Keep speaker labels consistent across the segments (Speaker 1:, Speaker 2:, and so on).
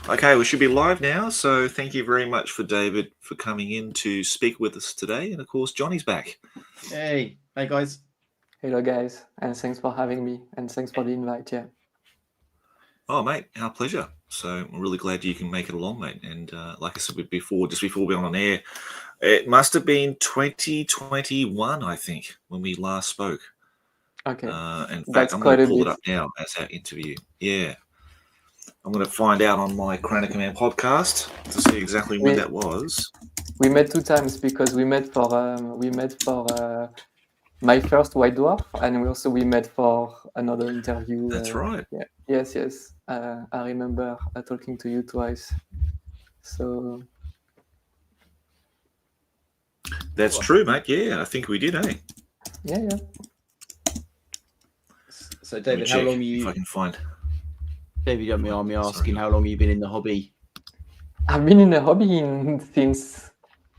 Speaker 1: Okay, we should be live now. So thank you very much for David for coming in to speak with us today. And of course, Johnny's back.
Speaker 2: Hey guys.
Speaker 3: Hello guys, and thanks for having me, and thanks for the invite. Yeah.
Speaker 1: Oh, mate, our pleasure. So I'm really glad you can make it along, mate. And like I said before, just before we went on air, it must have been 2021, I think, when we last spoke.
Speaker 3: Okay.
Speaker 1: In fact,
Speaker 3: That's
Speaker 1: I'm going
Speaker 3: quite
Speaker 1: to
Speaker 3: a
Speaker 1: pull it
Speaker 3: bit.
Speaker 1: up now as our interview. Yeah. I'm going to find out on my Chrono Command podcast to see exactly when
Speaker 3: We
Speaker 1: that was.
Speaker 3: we met 2 times because we met for my first White Dwarf, and we met for another interview.
Speaker 1: That's right.
Speaker 3: Yeah. Yes. I remember talking to you twice. So
Speaker 1: That's true, mate. Yeah, I think we did, eh?
Speaker 3: yeah.
Speaker 2: So
Speaker 1: Let me
Speaker 2: David, how
Speaker 1: check
Speaker 2: long
Speaker 1: if I can find.
Speaker 2: David, you don't mind me asking how long you've been in the hobby?
Speaker 3: I've been in the hobby since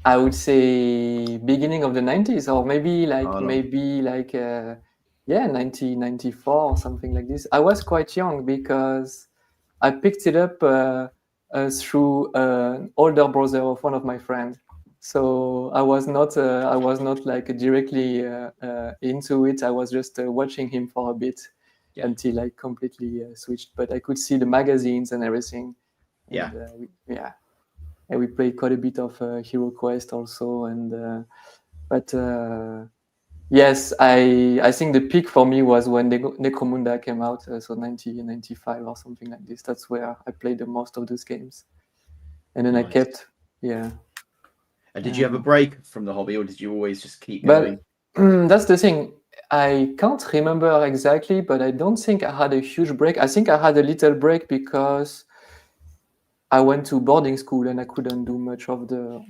Speaker 3: I would say beginning of the 90s, or maybe 1994 or something like this. I was quite young because I picked it up through an older brother of one of my friends. So I was not like directly into it. I was just watching him for a bit until I completely switched. But I could see the magazines and everything.
Speaker 2: Yeah.
Speaker 3: And, and we played quite a bit of Hero Quest also, but yes, I think the peak for me was when Necromunda came out, so 1995 or something like this. That's where I played the most of those games, and then
Speaker 2: Nice.
Speaker 3: I kept
Speaker 2: And did you have a break from the hobby, or did you always just keep
Speaker 3: But
Speaker 2: going?
Speaker 3: that's the thing. I can't remember exactly, but I don't think I had a huge break. I think I had a little break because I went to boarding school and I couldn't do much of the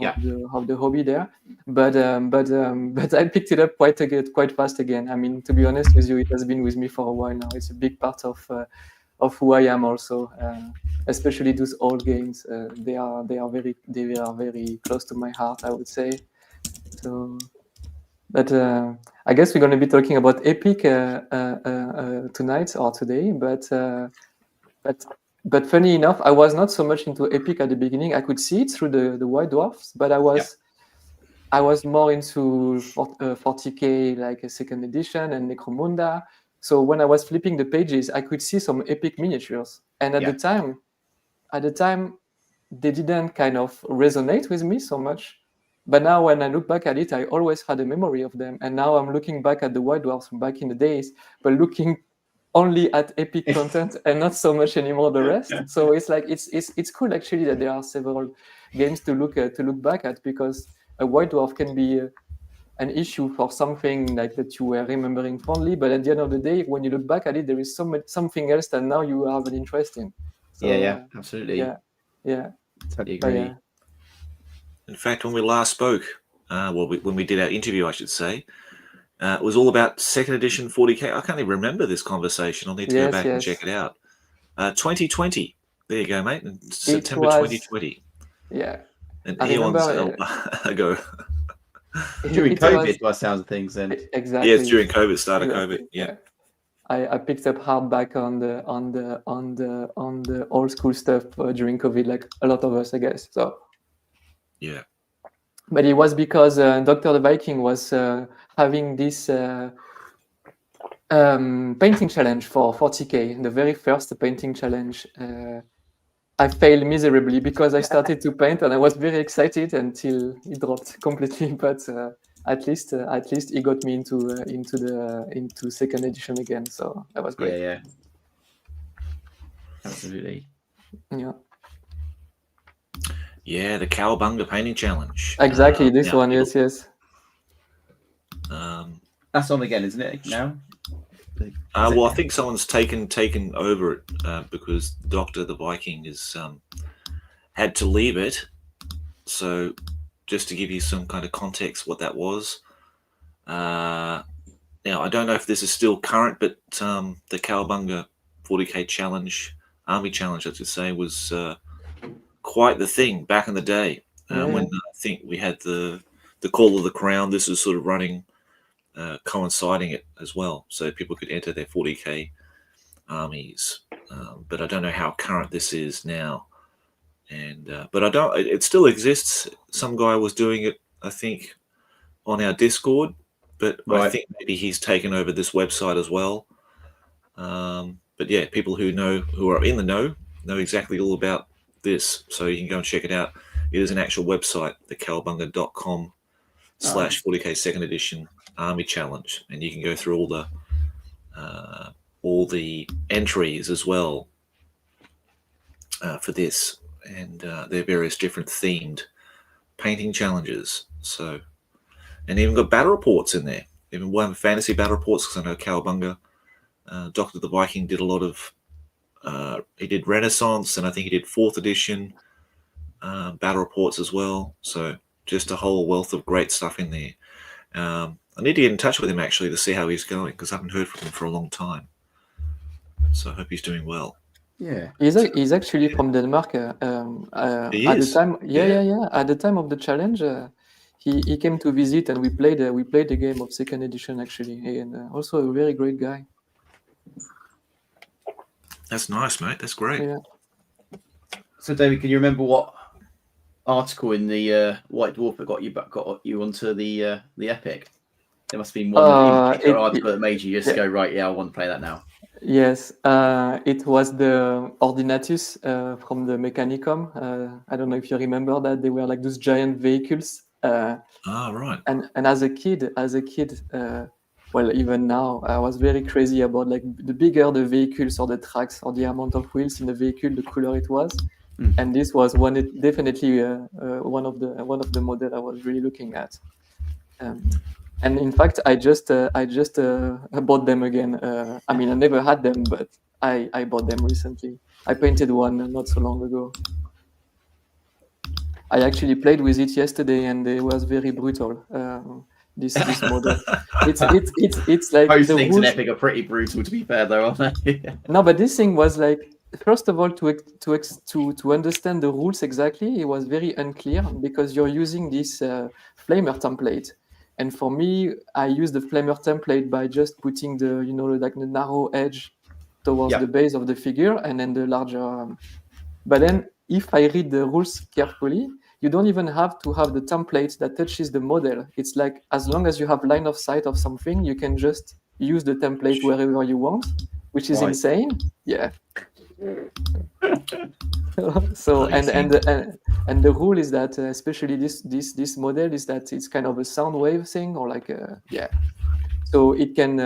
Speaker 3: hobby there. But I picked it up quite fast again. I mean, to be honest with you, it has been with me for a while now. It's a big part of who I am also. Especially those old games. They are very close to my heart, I would say. So, but I guess we're going to be talking about Epic tonight or today. But funny enough, I was not so much into Epic at the beginning. I could see it through the White Dwarfs, but I was more into 40K, like a second edition, and Necromunda. So when I was flipping the pages, I could see some Epic miniatures, and at the time, they didn't kind of resonate with me so much. But now when I look back at it, I always had a memory of them, and now I'm looking back at the White Dwarfs from back in the days, but looking only at Epic content and not so much anymore the rest. So it's like it's cool actually that there are several games to look back at, because a White Dwarf can be an issue for something like that you were remembering fondly, but at the end of the day, when you look back at it, there is something else that now you have an interest in. So,
Speaker 2: absolutely.
Speaker 3: Yeah.
Speaker 2: Totally agree.
Speaker 1: In fact, when we last spoke, when we did our interview, I should say, it was all about second edition 40K. I can't even remember this conversation. I'll need to go back and check it out. 2020. There you go, mate. September 2020.
Speaker 3: Yeah.
Speaker 1: And eons ago.
Speaker 2: During COVID, by the sounds of things, then.
Speaker 3: Exactly.
Speaker 1: Yes, during COVID, start of COVID. Yeah.
Speaker 3: I picked up hardback on the old school stuff during COVID, like a lot of us, I guess. So.
Speaker 1: Yeah.
Speaker 3: But it was because Dr. the Viking was having this painting challenge for 40K, the very first painting challenge. I failed miserably because I started to paint and I was very excited until it dropped completely. But at least he got me into second edition again. So that was great.
Speaker 2: Yeah. Absolutely.
Speaker 3: Yeah.
Speaker 1: Yeah, the Cowabunga painting challenge.
Speaker 3: Exactly, this one, yes.
Speaker 2: That's on again, isn't it? Now.
Speaker 1: Well, I think someone's taken over it because Doctor the Viking has had to leave it. So, just to give you some kind of context, what that was. Now, I don't know if this is still current, but the Cowabunga 40K challenge, army challenge, I should say, was quite the thing back in the day. When I think we had the Call of the Crown. This is sort of running. Coinciding it as well, so people could enter their 40K armies. But I don't know how current this is now. And but I don't. It still exists. Some guy was doing it, I think, on our Discord, but I
Speaker 2: Right.
Speaker 1: think maybe he's taken over this website as well. But yeah, people who are in the know exactly all about this, so you can go and check it out. It is an actual website, thecowabunga.com/40k second edition army challenge, and you can go through all the entries as well for this, and there are various different themed painting challenges. So, and even got battle reports in there. Even one fantasy battle reports, because I know Cowabunga, Doctor the Viking did a lot of. He did Renaissance, and I think he did 4th edition battle reports as well. So just a whole wealth of great stuff in there. I need to get in touch with him actually to see how he's going, because I haven't heard from him for a long time. So I hope he's doing well.
Speaker 2: Yeah.
Speaker 3: He's actually from Denmark.
Speaker 1: He
Speaker 3: At the
Speaker 1: is?
Speaker 3: time,
Speaker 1: Yeah.
Speaker 3: yeah. At the time of the challenge, he came to visit, and we played the game of second edition actually, and also a very great guy.
Speaker 1: That's nice, mate. That's great.
Speaker 3: Yeah.
Speaker 2: So, David, can you remember what article in the White Dwarf that got you onto the Epic? There must have been one particular article that made you just go, right, yeah, I want to play that now.
Speaker 3: Yes, it was the Ordinatus from the Mechanicum. I don't know if you remember that. They were like those giant vehicles.
Speaker 1: Right.
Speaker 3: And as a kid, well, even now, I was very crazy about like the bigger the vehicles or the tracks or the amount of wheels in the vehicle, the cooler it was. And this was definitely one of the model I was really looking at. And in fact, I just bought them again. I mean, I never had them, but I bought them recently. I painted one not so long ago. I actually played with it yesterday, and it was very brutal. This model, it's like
Speaker 2: Most
Speaker 3: the
Speaker 2: things
Speaker 3: rules...
Speaker 2: in Epic are pretty brutal, to be fair, though, aren't they?
Speaker 3: No, but this thing was like, first of all, to understand the rules exactly, it was very unclear, because you're using this flamer template. And for me, I use the flamer template by just putting the, like the narrow edge towards the base of the figure, and then the larger. But then, if I read the rules carefully, you don't even have to have the template that touches the model. It's like, as long as you have line of sight of something, you can just use the template wherever you want, which is insane. Yeah. So and the rule is that especially this model is that it's kind of a sound wave thing, or like so it can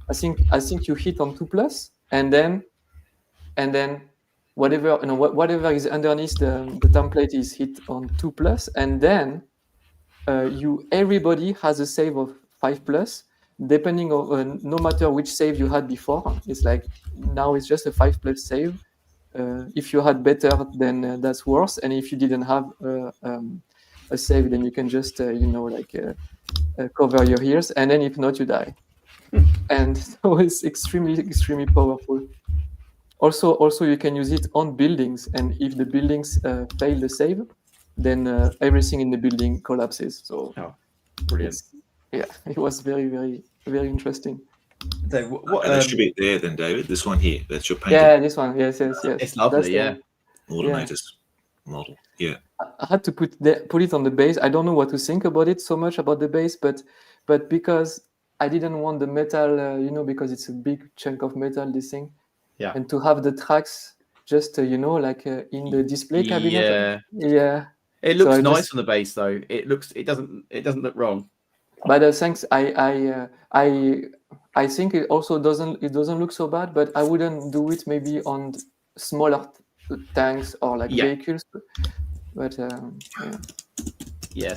Speaker 3: I think you hit on 2+, and then whatever is underneath the template is hit on 2+, and then everybody has a save of 5+, depending on no matter which save you had before. It's like now it's just a 5+ save. If you had better, then that's worse, and if you didn't have a save, then you can just cover your ears, and then if not, you die. And so it's extremely powerful. Also, you can use it on buildings, and if the buildings fail the save, then everything in the building collapses. So,
Speaker 2: brilliant!
Speaker 3: It was very, very, very interesting.
Speaker 2: So
Speaker 1: that should be there then, David. This one here, that's your painting.
Speaker 3: Yeah, this one. Yes.
Speaker 2: It's lovely.
Speaker 1: Automatus model. Yeah.
Speaker 3: I had to put it on the base. I don't know what to think about it so much about the base, but because I didn't want the metal, because it's a big chunk of metal, this thing.
Speaker 2: Yeah.
Speaker 3: And to have the tracks just, in the display cabinet. Yeah.
Speaker 2: It looks nice on the base, though. It doesn't look wrong.
Speaker 3: But thanks. I think it also doesn't look so bad, but I wouldn't do it maybe on smaller tanks or like vehicles. But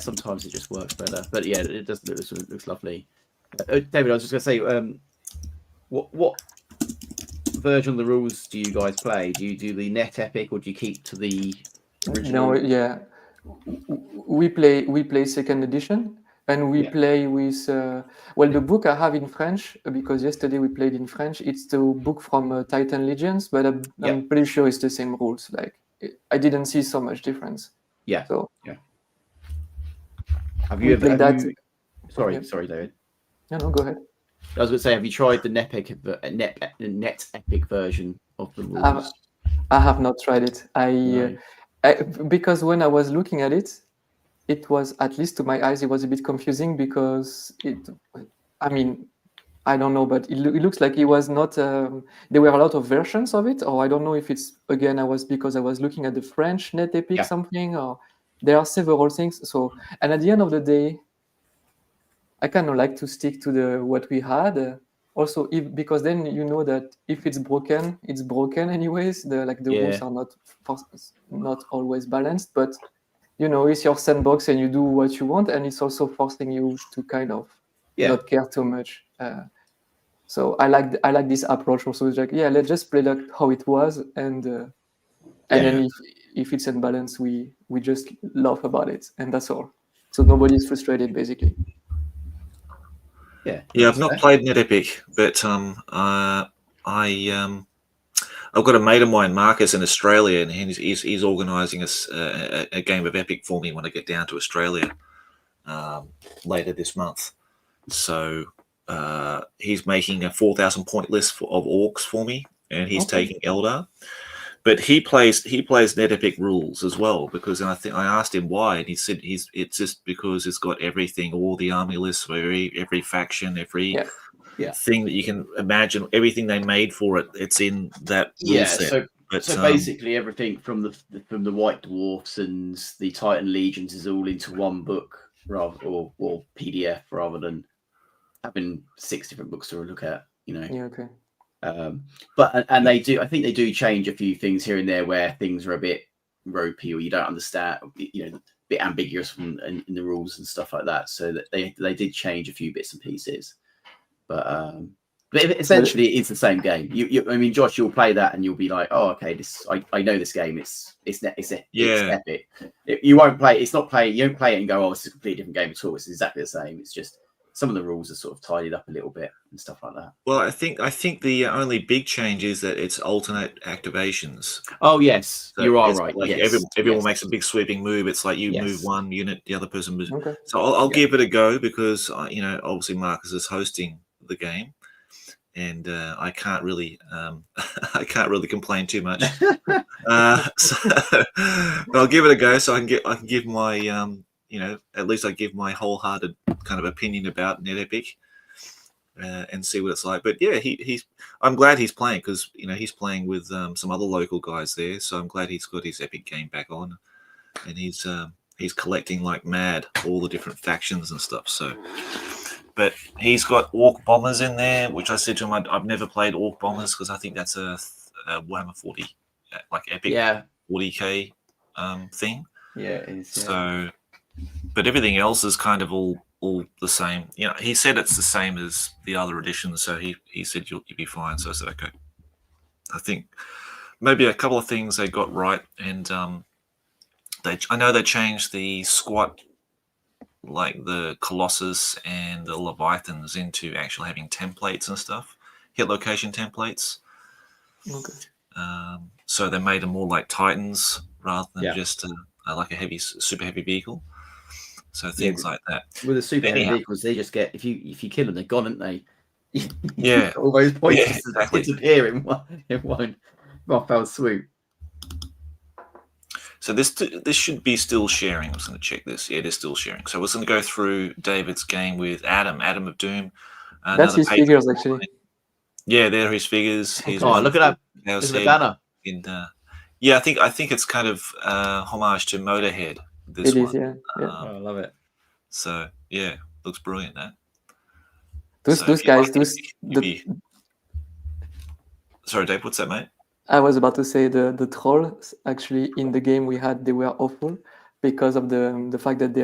Speaker 2: sometimes it just works better. But yeah, it does looks lovely. David, I was just going to say, what version of the rules do you guys play? Do you do the Net Epic, or do you keep to the original?
Speaker 3: No, we play second edition, and we play with the book I have in French, because yesterday we played in French. It's the book from Titan Legends, but I'm pretty sure it's the same rules. Like, I didn't see so much difference.
Speaker 2: Yeah.
Speaker 3: So
Speaker 2: have you ever? Sorry, David.
Speaker 3: No, go ahead.
Speaker 2: I was going to say, have you tried the Net Epic version of the rules?
Speaker 3: I have not tried it. Because when I was looking at it, it was, at least to my eyes, it was a bit confusing because I mean, I don't know, but it looks like it was not. There were a lot of versions of it, or I don't know if it's again because I was looking at the French net epic something, or there are several things. So, and at the end of the day, I kind of like to stick to what we had. Also, because then you know that if it's broken anyways. The rules are not always balanced, but you know, it's your sandbox and you do what you want, and it's also forcing you to kind of not care too much. So I like this approach also. It's like, let's just play like how it was, and then if it's in balance, we just laugh about it, and that's all. So nobody's frustrated, basically.
Speaker 1: Yeah, I've not played Net Epic, but I've got a mate of mine, Marcus, in Australia, and he's organising a game of Epic for me when I get down to Australia later this month. So he's making a 4,000 point list of orcs for me, and he's taking Eldar. But he plays Net Epic rules as well, because I asked him why, and he said it's just because it's got everything, all the army lists for every faction, every thing that you can imagine, everything they made for it, it's in that rule set.
Speaker 2: So basically everything from the White Dwarfs and the Titan Legions is all into one book, or PDF, rather than having 6 different books to look at. You know.
Speaker 3: Yeah. Okay.
Speaker 2: But I think they do change a few things here and there where things are a bit ropey, or you don't understand, you know, a bit ambiguous in the rules and stuff like that. So that they did change a few bits and pieces, but essentially it's the same game. I mean, Josh, you'll play that and you'll be like, oh, okay, I know this game. It's epic. You won't play. You don't play it and go, oh, it's a completely different game at all. It's exactly the same. It's just some of the rules are sort of tidied up a little bit and stuff like that.
Speaker 1: Well, I think the only big change is that it's alternate activations.
Speaker 2: Oh yes,
Speaker 1: so
Speaker 2: you are right.
Speaker 1: Like everyone makes a big sweeping move. It's like you move one unit, the other person moves.
Speaker 3: Okay.
Speaker 1: So I'll give it a go, because you know, obviously Marcus is hosting the game, and I can't really complain too much. But I'll give it a go, so I can give my you know, at least I give my wholehearted kind of opinion about Net Epic, and see what it's like. But yeah, I'm glad he's playing, because you know, he's playing with some other local guys there, so I'm glad he's got his Epic game back on, and he's collecting like mad all the different factions and stuff. So, but he's got Orc Bombers in there, which I said to him, I've never played Orc Bombers, because I think that's a Warhammer 40 like Epic 40k thing.
Speaker 2: Yeah, it is.
Speaker 1: So. But everything else is kind of all the same. You know, he said it's the same as the other editions, so he said you'll be fine. So I said, okay. I think maybe a couple of things they got right, and I know they changed the squat, like the Colossus and the Leviathans, into actually having templates and stuff, hit location templates.
Speaker 3: Okay.
Speaker 1: So they made them more like Titans rather than just like a super heavy vehicle. So things like that.
Speaker 2: With the super heavy vehicles, they just get, if you kill them, they're gone, aren't they?
Speaker 1: Yeah.
Speaker 2: All those points disappear in one fell swoop.
Speaker 1: So this should be still sharing. I'm just going to check this. Yeah, it is still sharing. So we're going to go through David's game with Adam of Doom.
Speaker 3: That's his figures, actually.
Speaker 1: Yeah, there are his figures.
Speaker 2: Oh, look at that. Look at the banner.
Speaker 1: And, yeah, I think it's kind of homage to Motorhead. This one.
Speaker 3: Yeah.
Speaker 2: I love it.
Speaker 1: So yeah, looks brilliant. That
Speaker 3: those guys.
Speaker 1: Sorry, Dave. What's that, mate?
Speaker 3: I was about to say the trolls actually in the game we had, they were awful because of the fact that they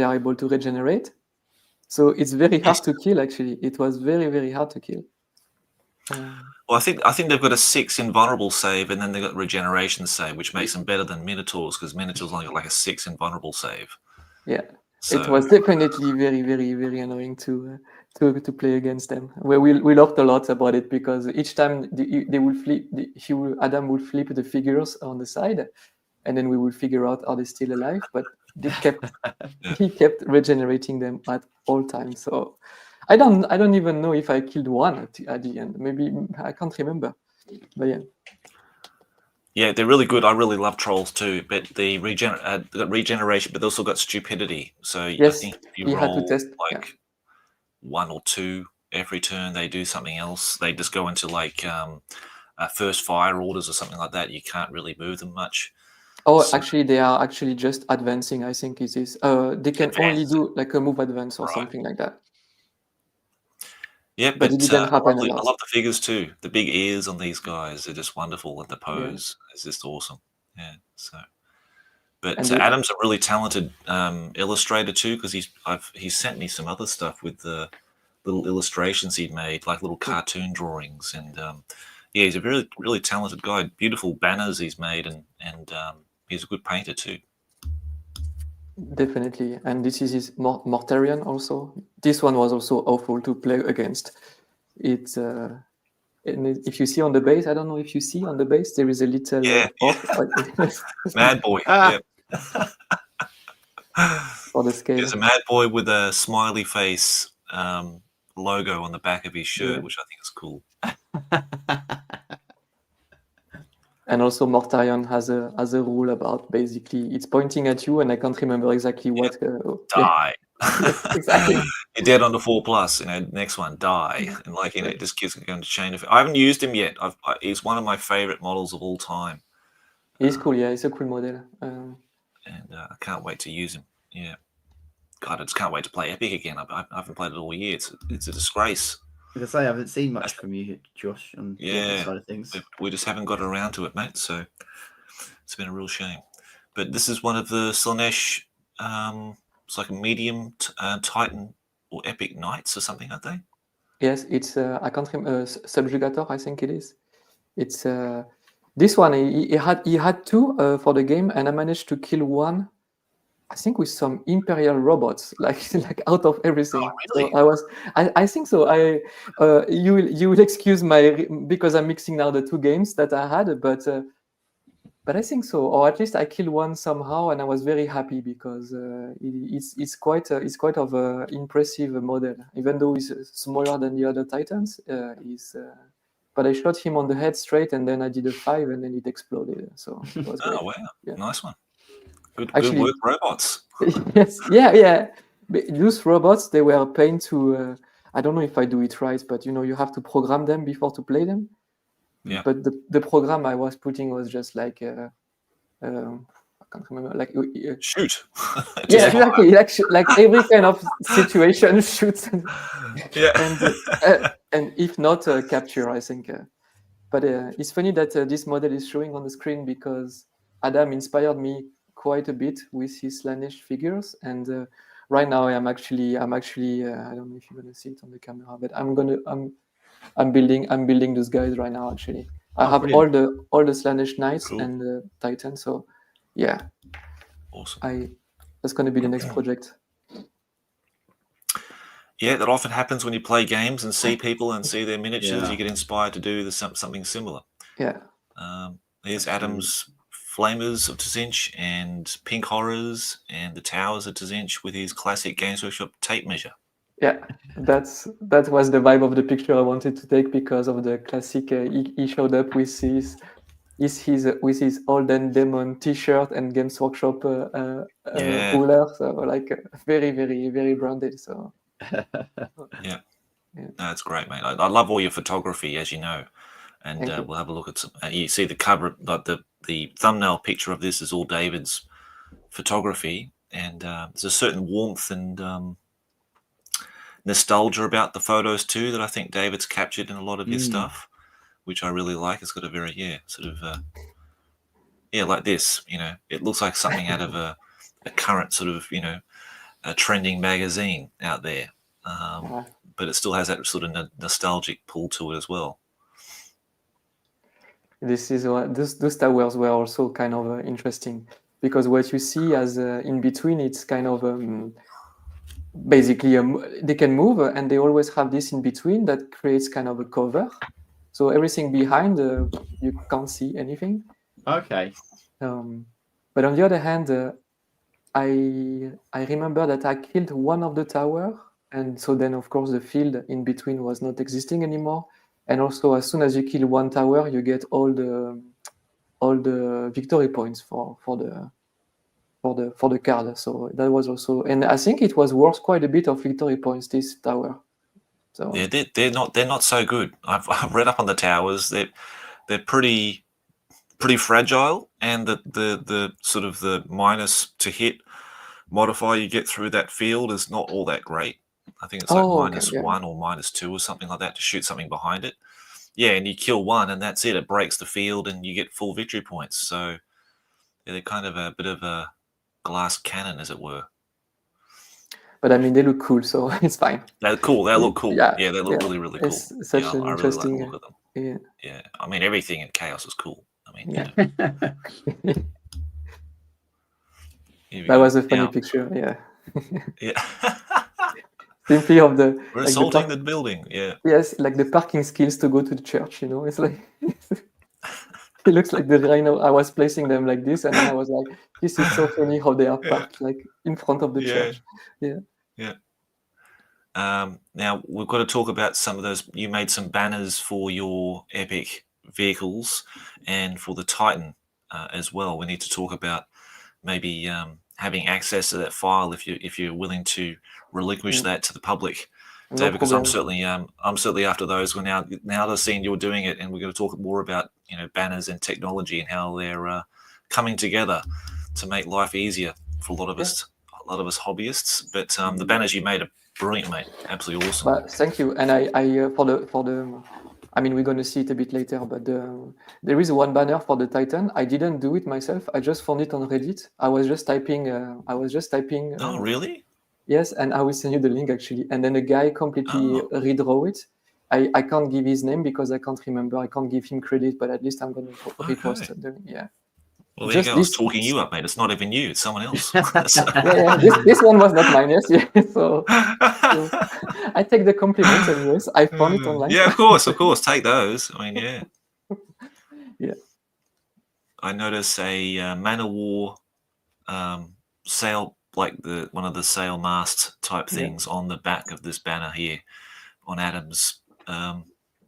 Speaker 3: are able to regenerate. So it's very hard to kill. Actually, it was very, very hard to kill.
Speaker 1: Well, I think they've got a 6 invulnerable save, and then they've got regeneration save, which makes them better than Minotaurs, because Minotaurs only got like a 6 invulnerable save.
Speaker 3: Yeah, so it was definitely very, very, very annoying to play against them. We laughed a lot about it, because each time they would flip, Adam would flip the figures on the side, and then we would figure out, are they still alive? But he kept regenerating them at all times. So I don't even know if I killed one at the end. Maybe I can't remember. But yeah.
Speaker 1: Yeah, they're really good. I really love trolls too, but the regeneration, but they also got stupidity. So I
Speaker 3: Yes,
Speaker 1: think if you
Speaker 3: you had to
Speaker 1: roll
Speaker 3: test. Yeah.
Speaker 1: like 1 or 2 every turn, they do something else. They just go into like first fire orders or something like that. You can't really move them much.
Speaker 3: Oh,
Speaker 1: So
Speaker 3: actually, they are actually just advancing. I think it is. They can only
Speaker 1: advanced,
Speaker 3: do like a move advance or
Speaker 1: right?
Speaker 3: something like that.
Speaker 1: Yeah,
Speaker 3: But it
Speaker 1: but
Speaker 3: didn't happen a
Speaker 1: I
Speaker 3: lot.
Speaker 1: love the figures too. The big ears on these guys, they're just wonderful, and the
Speaker 3: Yeah.
Speaker 1: pose is just awesome. Yeah. So, but
Speaker 3: And the,
Speaker 1: Adam's a really talented illustrator too, because he's sent me some other stuff with the little illustrations he'd made, like little cartoon drawings, and yeah, he's a really really talented guy. Beautiful banners he's made, and he's a good painter too.
Speaker 3: definitely. And this is his Mortarion also. This one was also awful to play against. It's and if you see on the base, I don't know if you see on the base, there is a little
Speaker 1: Yeah,
Speaker 3: orc
Speaker 1: Mad Boy.
Speaker 2: Ah.
Speaker 1: Yeah.
Speaker 3: for the scale.
Speaker 1: There's a Mad Boy with a smiley face logo on the back of his shirt,
Speaker 2: Yeah.
Speaker 1: which I think is cool.
Speaker 3: And also Mortarion has a rule about basically it's pointing at you, and I can't remember exactly what.
Speaker 1: Die.
Speaker 3: Yes, exactly.
Speaker 1: You're dead on the 4+. Next one, die, and like it just keeps going to chain effect. I haven't used him yet. He's one of my favorite models of all time,
Speaker 3: He's cool. Yeah, he's a cool model.
Speaker 1: and I can't wait to use him. Yeah, God, I just can't wait to play Epic again. I haven't played it all year. It's a disgrace.
Speaker 2: As I say, I haven't seen much from you, Josh, on the
Speaker 1: Yeah,
Speaker 2: side of things.
Speaker 1: we just haven't got around to it, mate. So it's been a real shame. But this is one of the Slanesh. It's like a medium Titan or Epic Knights or something, aren't they?
Speaker 3: Yes, it's I can't remember Subjugator. I think it is. It's this one. He had two for the game, and I managed to kill one. I think with some Imperial robots, like out of everything.
Speaker 1: Oh, really?
Speaker 3: So I think so. You will excuse because I'm mixing now the two games that I had, but I think so, or at least I killed one somehow, and I was very happy because it's quite of a impressive model, even though he's smaller than the other Titans. But I shot him on the head straight, and then I did a 5, and then it exploded. So it was great.
Speaker 1: Oh wow,
Speaker 3: Yeah.
Speaker 1: nice one. Good
Speaker 3: Actually,
Speaker 1: work, robots.
Speaker 3: Yes, yeah. But those robots, they were a pain to. I don't know if I do it right, but you have to program them before to play them.
Speaker 1: Yeah.
Speaker 3: But the program I was putting was just like I can't remember, like
Speaker 1: shoot.
Speaker 3: Yeah, exactly. Like every kind of situation, shoots.
Speaker 1: Yeah.
Speaker 3: And if not, capture. I think. But it's funny that this model is showing on the screen because Adam inspired me quite a bit with his Slanesh figures, and right now I'm actually I don't know if you're gonna see it on the camera, but I'm building those guys right now. Actually, I have
Speaker 2: brilliant.
Speaker 3: all the Slanesh Knights
Speaker 1: Cool.
Speaker 3: and the Titan. So yeah,
Speaker 1: awesome.
Speaker 3: That's gonna be the next project.
Speaker 1: Yeah, that often happens when you play games and see people and see their miniatures.
Speaker 2: Yeah.
Speaker 1: You get inspired to do something similar.
Speaker 3: Yeah.
Speaker 1: There's Adam's Flamers of Tzinch and Pink Horrors and the Towers of Tzinch with his classic Games Workshop tape measure.
Speaker 3: Yeah, that was the vibe of the picture I wanted to take because of the classic. He showed up with his Olden Demon T-shirt and Games Workshop cooler, so like very, very, very branded. So
Speaker 1: yeah. No, that's great, mate. I love all your photography, as you know, and we'll have a look at some. You see the cover, like the thumbnail picture of this is all David's photography, and there's a certain warmth and nostalgia about the photos too that I think David's captured in a lot of his stuff, which I really like. It's got a very like this. It looks like something out of a current sort of a trending magazine out there, but it still has that sort of nostalgic pull to it as well.
Speaker 3: This is those towers were also kind of interesting because what you see as in between, it's kind of basically they can move and they always have this in between that creates kind of a cover. So everything behind you can't see anything.
Speaker 2: Okay.
Speaker 3: But on the other hand, I remember that I killed one of the tower, and so then of course the field in between was not existing anymore. And also, as soon as you kill one tower, you get all the all the victory points for the card. So that was also, and I think it was worth quite a bit of victory points, this tower. So
Speaker 1: Yeah, they're not so good. I've read up on the towers. They're pretty fragile, and the sort of the minus to hit modifier you get through that field is not all that great. I think it's like
Speaker 3: okay, yeah.
Speaker 1: -1 or -2 or something like that to shoot something behind it. Yeah, and you kill one, and that's it. It breaks the field, and you get full victory points. So yeah, they're kind of a bit of a glass cannon, as it were.
Speaker 3: But I mean, they look cool, so it's fine.
Speaker 1: They're cool. They look cool.
Speaker 3: Yeah,
Speaker 1: Yeah, they look
Speaker 3: yeah.
Speaker 1: really cool.
Speaker 3: It's such
Speaker 1: Yeah,
Speaker 3: an
Speaker 1: I really like
Speaker 3: interesting.
Speaker 1: the look of them.
Speaker 3: Yeah.
Speaker 1: Yeah, I mean everything in Chaos is cool. I mean,
Speaker 2: Yeah.
Speaker 3: That was a funny picture. Yeah.
Speaker 1: Yeah.
Speaker 3: Simply of the
Speaker 1: We're
Speaker 3: like
Speaker 1: assaulting the building. Yeah.
Speaker 3: Yes, like the parking skills to go to the church. You know, it's like it looks like the rhino. I was placing them like this, and then I was like, "This is so funny how they are parked like in front of the church." Yeah.
Speaker 1: Yeah. Now we've got to talk about some of those. You made some banners for your epic vehicles and for the Titan as well. We need to talk about maybe having access to that file if you're willing to relinquish that to the public,
Speaker 3: No
Speaker 1: David. Because I'm
Speaker 3: problem.
Speaker 1: certainly after those. We're now I've seen you're doing it, and we're going to talk more about banners and technology and how they're coming together to make life easier for a lot of us hobbyists. But the banners you made are brilliant, mate. Absolutely awesome.
Speaker 3: But thank you. And I for the I mean, we're going to see it a bit later, but there is one banner for the Titan. I didn't do it myself. I just found it on Reddit. I was just typing.
Speaker 1: Oh, really?
Speaker 3: Yes, and I will send you the link actually. And then a guy completely redraw it. I can't give his name because I can't remember. I can't give him credit, but at least I'm going to repost it. Yeah.
Speaker 1: Well, there you go. I was talking you up, mate. It's not even you. It's someone else.
Speaker 3: Yeah. This one was not mine. Yes. Yeah. So I take the compliments anyways. I found it online.
Speaker 1: Yeah, of course. Take those. I mean, yeah.
Speaker 3: Yeah.
Speaker 1: I notice a Man of War sail, like one of the sail mast type things on the back of this banner here on Adam's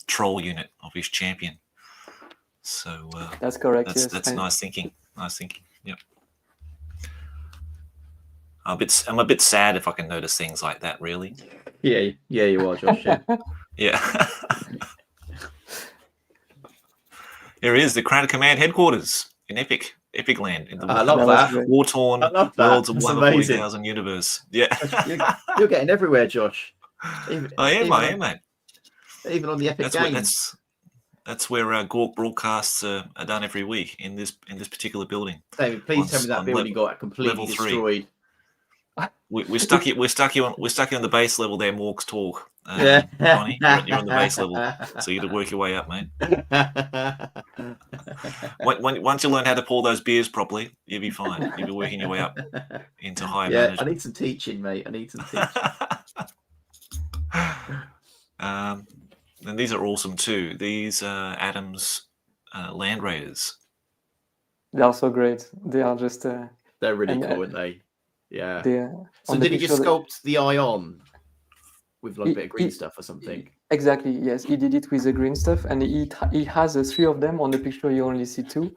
Speaker 1: troll unit of his champion. So
Speaker 3: that's correct.
Speaker 1: That's nice thinking. Yep. I'm a bit sad if I can notice things like that. Really.
Speaker 2: Yeah, you are, Josh. Yeah.
Speaker 1: Yeah. Here is the Crown Command headquarters in Epic Land in the
Speaker 2: I love that.
Speaker 1: war-torn Worlds of 140,000 universe. Yeah.
Speaker 2: You're getting everywhere, Josh.
Speaker 1: I am, mate.
Speaker 2: Even on the Epic games.
Speaker 1: That's where Gork broadcasts are done every week in this particular building.
Speaker 2: David, please tell me that building got completely destroyed.
Speaker 1: We're stuck you on the base level there, Mork's talk.
Speaker 2: Yeah,
Speaker 1: Johnny, you're on the base level, so you got to work your way up, mate. Once you learn how to pour those beers properly, you'll be fine. You'll be working your way up into higher management.
Speaker 2: I need some teaching, mate.
Speaker 1: And these are awesome too. These Adam's Land Raiders.
Speaker 3: They are so great. They are just.
Speaker 2: They're really cool, aren't they? Yeah.
Speaker 3: So
Speaker 2: did he just sculpt the eye on with like a bit of green stuff or something?
Speaker 3: Exactly. Yes, he did it with the green stuff, and he has 3 of them on the picture. You only see 2.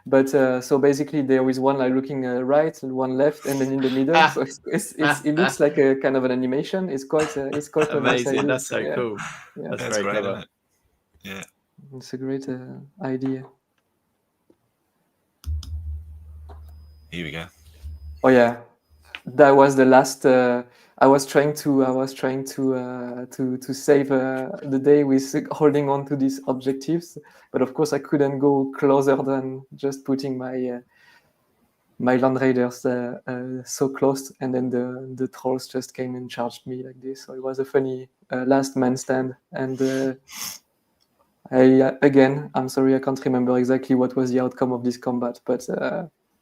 Speaker 3: But so basically, there is one like looking right and one left, and then in the middle. So it looks like a kind of an animation. It's quite
Speaker 2: amazing. That's so cool.
Speaker 3: Yeah.
Speaker 2: That's very
Speaker 1: great,
Speaker 2: clever.
Speaker 1: Yeah,
Speaker 3: it's a great idea.
Speaker 1: Here we go.
Speaker 3: Oh yeah, that was the last. I was trying to save the day with holding on to these objectives, but of course I couldn't go closer than just putting my Land Raiders so close, and then the trolls just came and charged me like this. So it was a funny last man stand, and I'm sorry, I can't remember exactly what was the outcome of this combat, but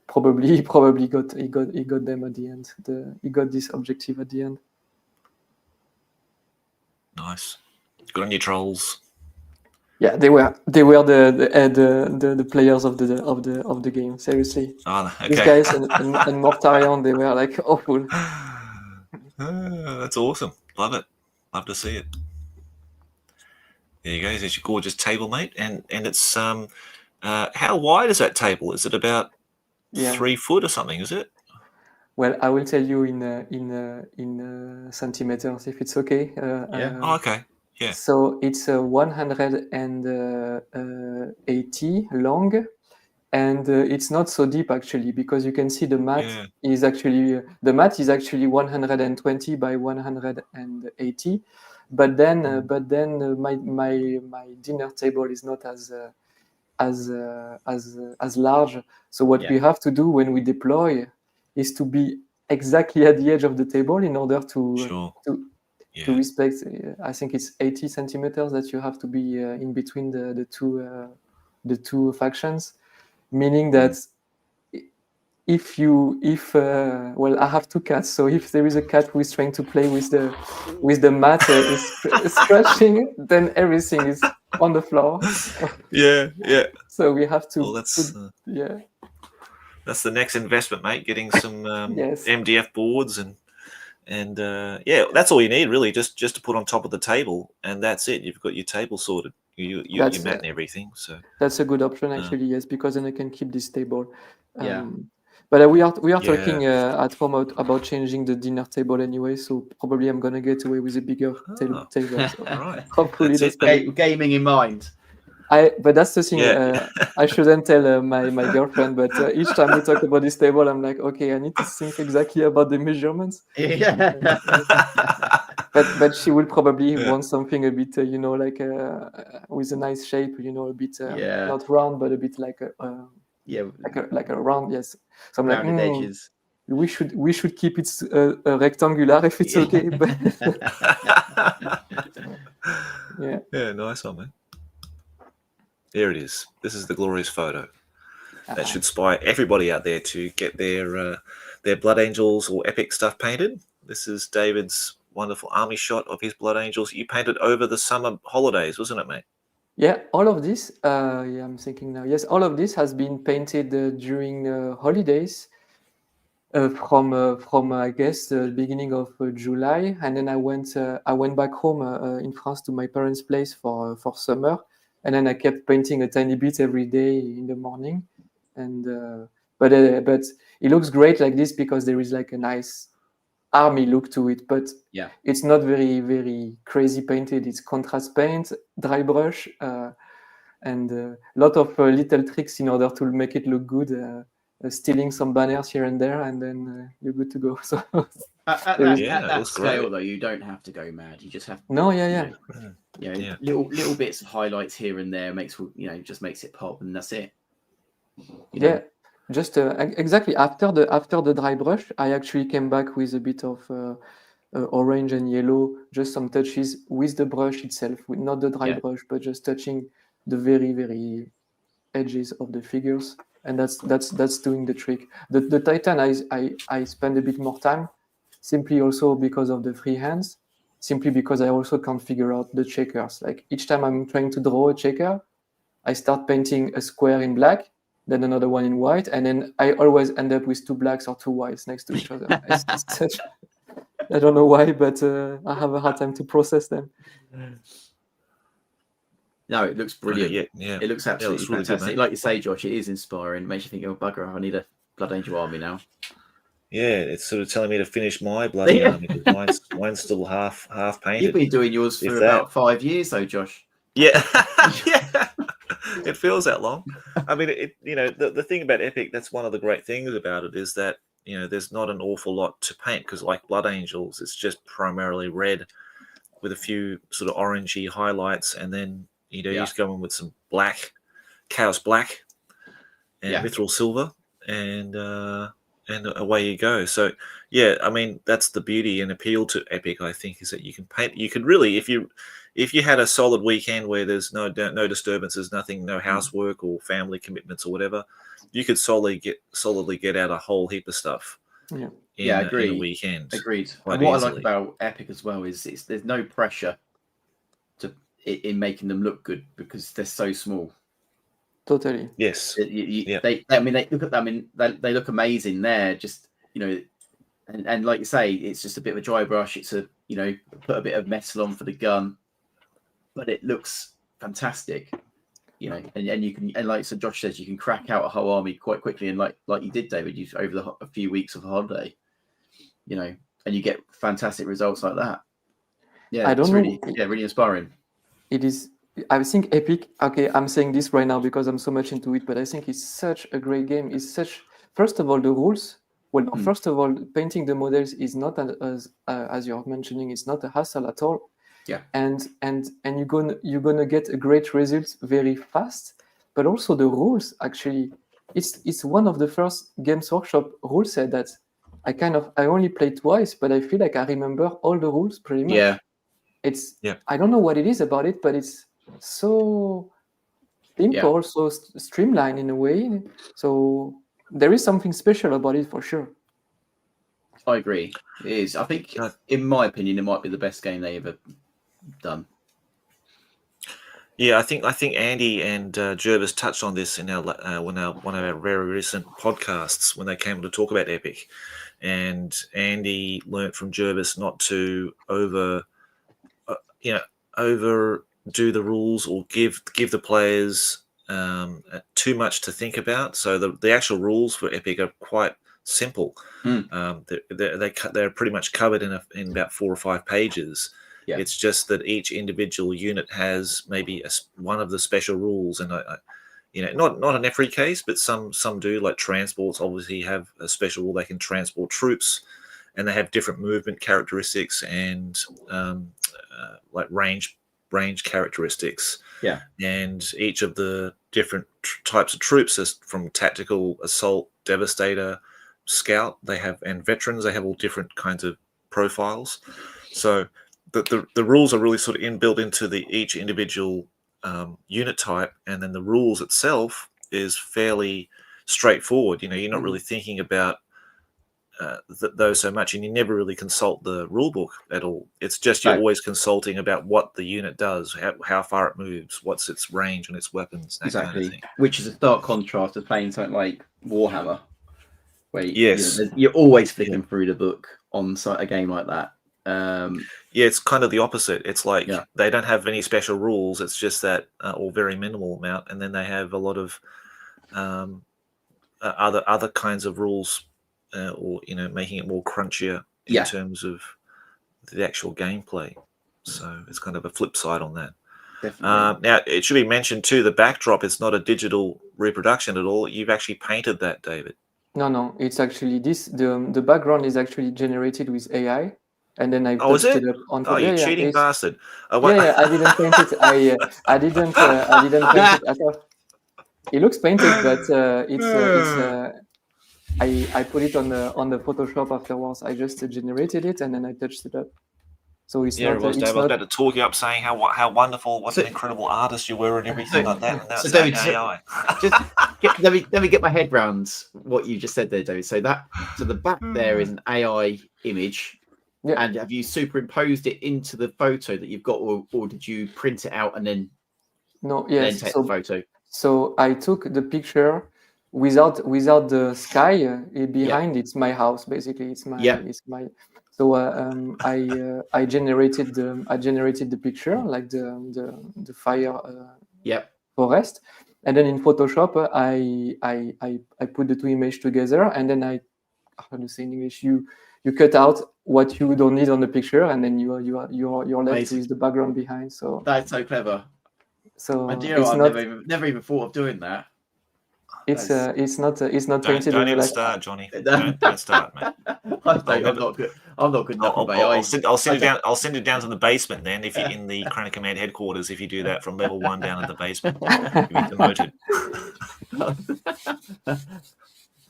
Speaker 3: probably got them at the end. He got this objective at the end.
Speaker 1: Nice. Good on your trolls.
Speaker 3: Yeah, they were the players of the game. Seriously,
Speaker 1: okay.
Speaker 3: These guys and Mortarion, they were like awful.
Speaker 1: That's awesome. Love it. Love to see it. There you go. There's your gorgeous table, mate, and it's How wide is that table? Is it about 3 foot or something? Is it?
Speaker 3: Well, I will tell you in centimeters if it's okay.
Speaker 1: Yeah. Oh, okay. Yeah.
Speaker 3: So it's 180 long, and it's not so deep actually, because you can see the mat is actually 120 by 180, but then my dinner table is not as large. So what we have to do when we deploy is to be exactly at the edge of the table in order to respect. I think it's 80 centimeters that you have to be in between the two factions, meaning that well, I have 2 cats, so if there is a cat who is trying to play with the mat, scratching, then everything is on the floor.
Speaker 1: Yeah.
Speaker 3: So we have to.
Speaker 1: Well, that's the next investment, mate. Getting some MDF boards and that's all you need really, just to put on top of the table, and that's it. You've got your table sorted. Your mat and everything. So
Speaker 3: that's a good option actually, yes, because then I can keep this table. But we are talking at home about changing the dinner table anyway, so probably I'm gonna get away with a bigger table. So
Speaker 1: right.
Speaker 3: Hopefully that's
Speaker 2: gaming in mind.
Speaker 3: But that's the thing. I shouldn't tell my girlfriend, but each time we talk about this table, I'm like, okay, I need to think exactly about the measurements. But she will probably want something a bit, like with a nice shape, a bit not round, but a bit like a like a round. Yes. So I'm
Speaker 2: rounded
Speaker 3: like,
Speaker 2: edges.
Speaker 3: We should keep it rectangular if it's okay. But
Speaker 1: yeah, nice one, man. There it is. This is the glorious photo. That should inspire everybody out there to get their Blood Angels or Epic stuff painted. This is David's wonderful army shot of his Blood Angels. You painted over the summer holidays, wasn't it, mate?
Speaker 3: Yeah, all of this. I'm thinking now. Yes, all of this has been painted during holidays from I guess the beginning of July, and then I went back home in France to my parents' place for summer. And then I kept painting a tiny bit every day in the morning, and but it looks great like this because there is like a nice army look to it. But it's not very, very crazy painted. It's contrast paint, dry brush, and a lot of little tricks in order to make it look good. Stealing some banners here and there, and then you're good to go. So
Speaker 2: at that scale, though, you don't have to go mad. You just have to, little bits of highlights here and there just makes it pop, and that's it.
Speaker 3: Just exactly after the dry brush, I actually came back with a bit of orange and yellow, just some touches with the brush itself, with not the dry brush, but just touching the very, very edges of the figures. And that's doing the trick. The Titan, I spend a bit more time, simply also because of the free hands, simply because I also can't figure out the checkers. Like each time I'm trying to draw a checker, I start painting a square in black, then another one in white, and then I always end up with 2 blacks or 2 whites next to each other. I don't know why, but I have a hard time to process them.
Speaker 2: No, it looks brilliant. It looks absolutely fantastic. Good, like you say, Josh, it is inspiring. It makes you think, oh, bugger, I need a Blood Angel army now.
Speaker 1: Yeah, it's sort of telling me to finish my bloody army because mine's still half painted.
Speaker 2: You've been doing yours for about 5 years, though, Josh.
Speaker 1: Yeah, yeah. It feels that long. I mean, the thing about Epic, that's one of the great things about it is that there's not an awful lot to paint because, like Blood Angels, it's just primarily red with a few sort of orangey highlights, and then you just go in with some black, Chaos Black, and Mithril Silver, and away you go. So I mean that's the beauty and appeal to Epic, I think, is that you can paint. You could really, if you had a solid weekend where there's no disturbances, nothing, no housework or family commitments or whatever, you could solidly get out a whole heap of stuff.
Speaker 2: Yeah, agreed.
Speaker 1: In a weekend.
Speaker 2: Agreed. And what I like about Epic as well is there's no pressure in making them look good because they're so small.
Speaker 3: Totally.
Speaker 1: Yes.
Speaker 2: They look amazing there. Just and like you say, it's just a bit of a dry brush. It's put a bit of metal on for the gun, but it looks fantastic. you know, and you can, and like so Josh says, you can crack out a whole army quite quickly, and like you did, David, you over a few weeks of holiday, you know, and you get fantastic results like that. Yeah,
Speaker 3: I don't
Speaker 2: it's
Speaker 3: know.
Speaker 2: really, really inspiring.
Speaker 3: It is. I think Epic. Okay, I'm saying this right now because I'm so much into it, but I think it's such a great game. It's such. First of all, the rules. Well, first of all, painting the models is not as you're mentioning. It's not a hassle at all.
Speaker 2: Yeah.
Speaker 3: And you're gonna get a great results very fast. But also the rules actually. It's one of the first Games Workshop rule set that I only played twice, but I feel like I remember all the rules pretty much.
Speaker 2: Yeah.
Speaker 3: I don't know what it is about it, but it's so simple, so streamlined in a way. So there is something special about it for sure.
Speaker 2: I agree. It is. I think, in my opinion, it might be the best game they ever done.
Speaker 1: Yeah, I think Andy and Jervis touched on this in one of our very recent podcasts when they came to talk about Epic, and Andy learnt from Jervis not to overdo the rules or give the players too much to think about. So the actual rules for Epic are quite simple. They're pretty much covered in about 4 or 5 pages. Yeah. It's just that each individual unit has maybe one of the special rules, and not in every case, but some do. Like transports, obviously have a special rule; they can transport troops, and they have different movement characteristics and like range characteristics.
Speaker 2: Yeah,
Speaker 1: and each of the different types of troops, from tactical, assault, devastator, scout, and veterans, they have all different kinds of profiles. So the rules are really sort of inbuilt into each individual unit type, and then the rules itself is fairly straightforward. You're not really thinking about those so much, and you never really consult the rule book at all. It's just you're always consulting about what the unit does, how far it moves, what's its range and its weapons, that kind of thing.
Speaker 2: Which is a stark contrast to playing something like Warhammer, where you're always flicking through the book on a game like that.
Speaker 1: It's kind of the opposite. It's like they don't have any special rules. It's just that, or very minimal amount, and then they have a lot of other kinds of rules, or making it more crunchier in terms of the actual gameplay. So it's kind of a flip side on that. Now it should be mentioned too, the backdrop is not a digital reproduction at all. You've actually painted that, David.
Speaker 3: No, it's actually this. The background is actually generated with AI. And then I touched it up on.
Speaker 1: Oh, you cheating bastard!
Speaker 3: I didn't paint it. I didn't paint it at all. It looks painted, but I put it on the Photoshop afterwards. I just generated it and then I touched it up. So it's not.
Speaker 1: I was about to talk you up, saying how wonderful, what an incredible artist you were, and everything like that. And that's AI.
Speaker 2: Let me get my head round what you just said there, David. So the back there is an AI image.
Speaker 3: Yeah.
Speaker 2: And have you superimposed it into the photo that you've got, or did you print it out and then take the photo?
Speaker 3: So I took the picture without the sky behind. It's my house, basically. It's my. So I generated the picture, like the fire forest, and then in Photoshop I put the two images together, and then how to say in English, you cut out what you don't need on the picture, and then you're left with the background behind. So
Speaker 2: that's so clever.
Speaker 3: So
Speaker 2: I've never even thought of doing that.
Speaker 3: It's not painted.
Speaker 1: Don't even start, Johnny. Don't start, man.
Speaker 2: I'm not good. I'm not good enough.
Speaker 1: I'll send it down to the basement then. If you're in the Chrono Command headquarters, if you do that from level 1 down in the basement, you'll be demoted.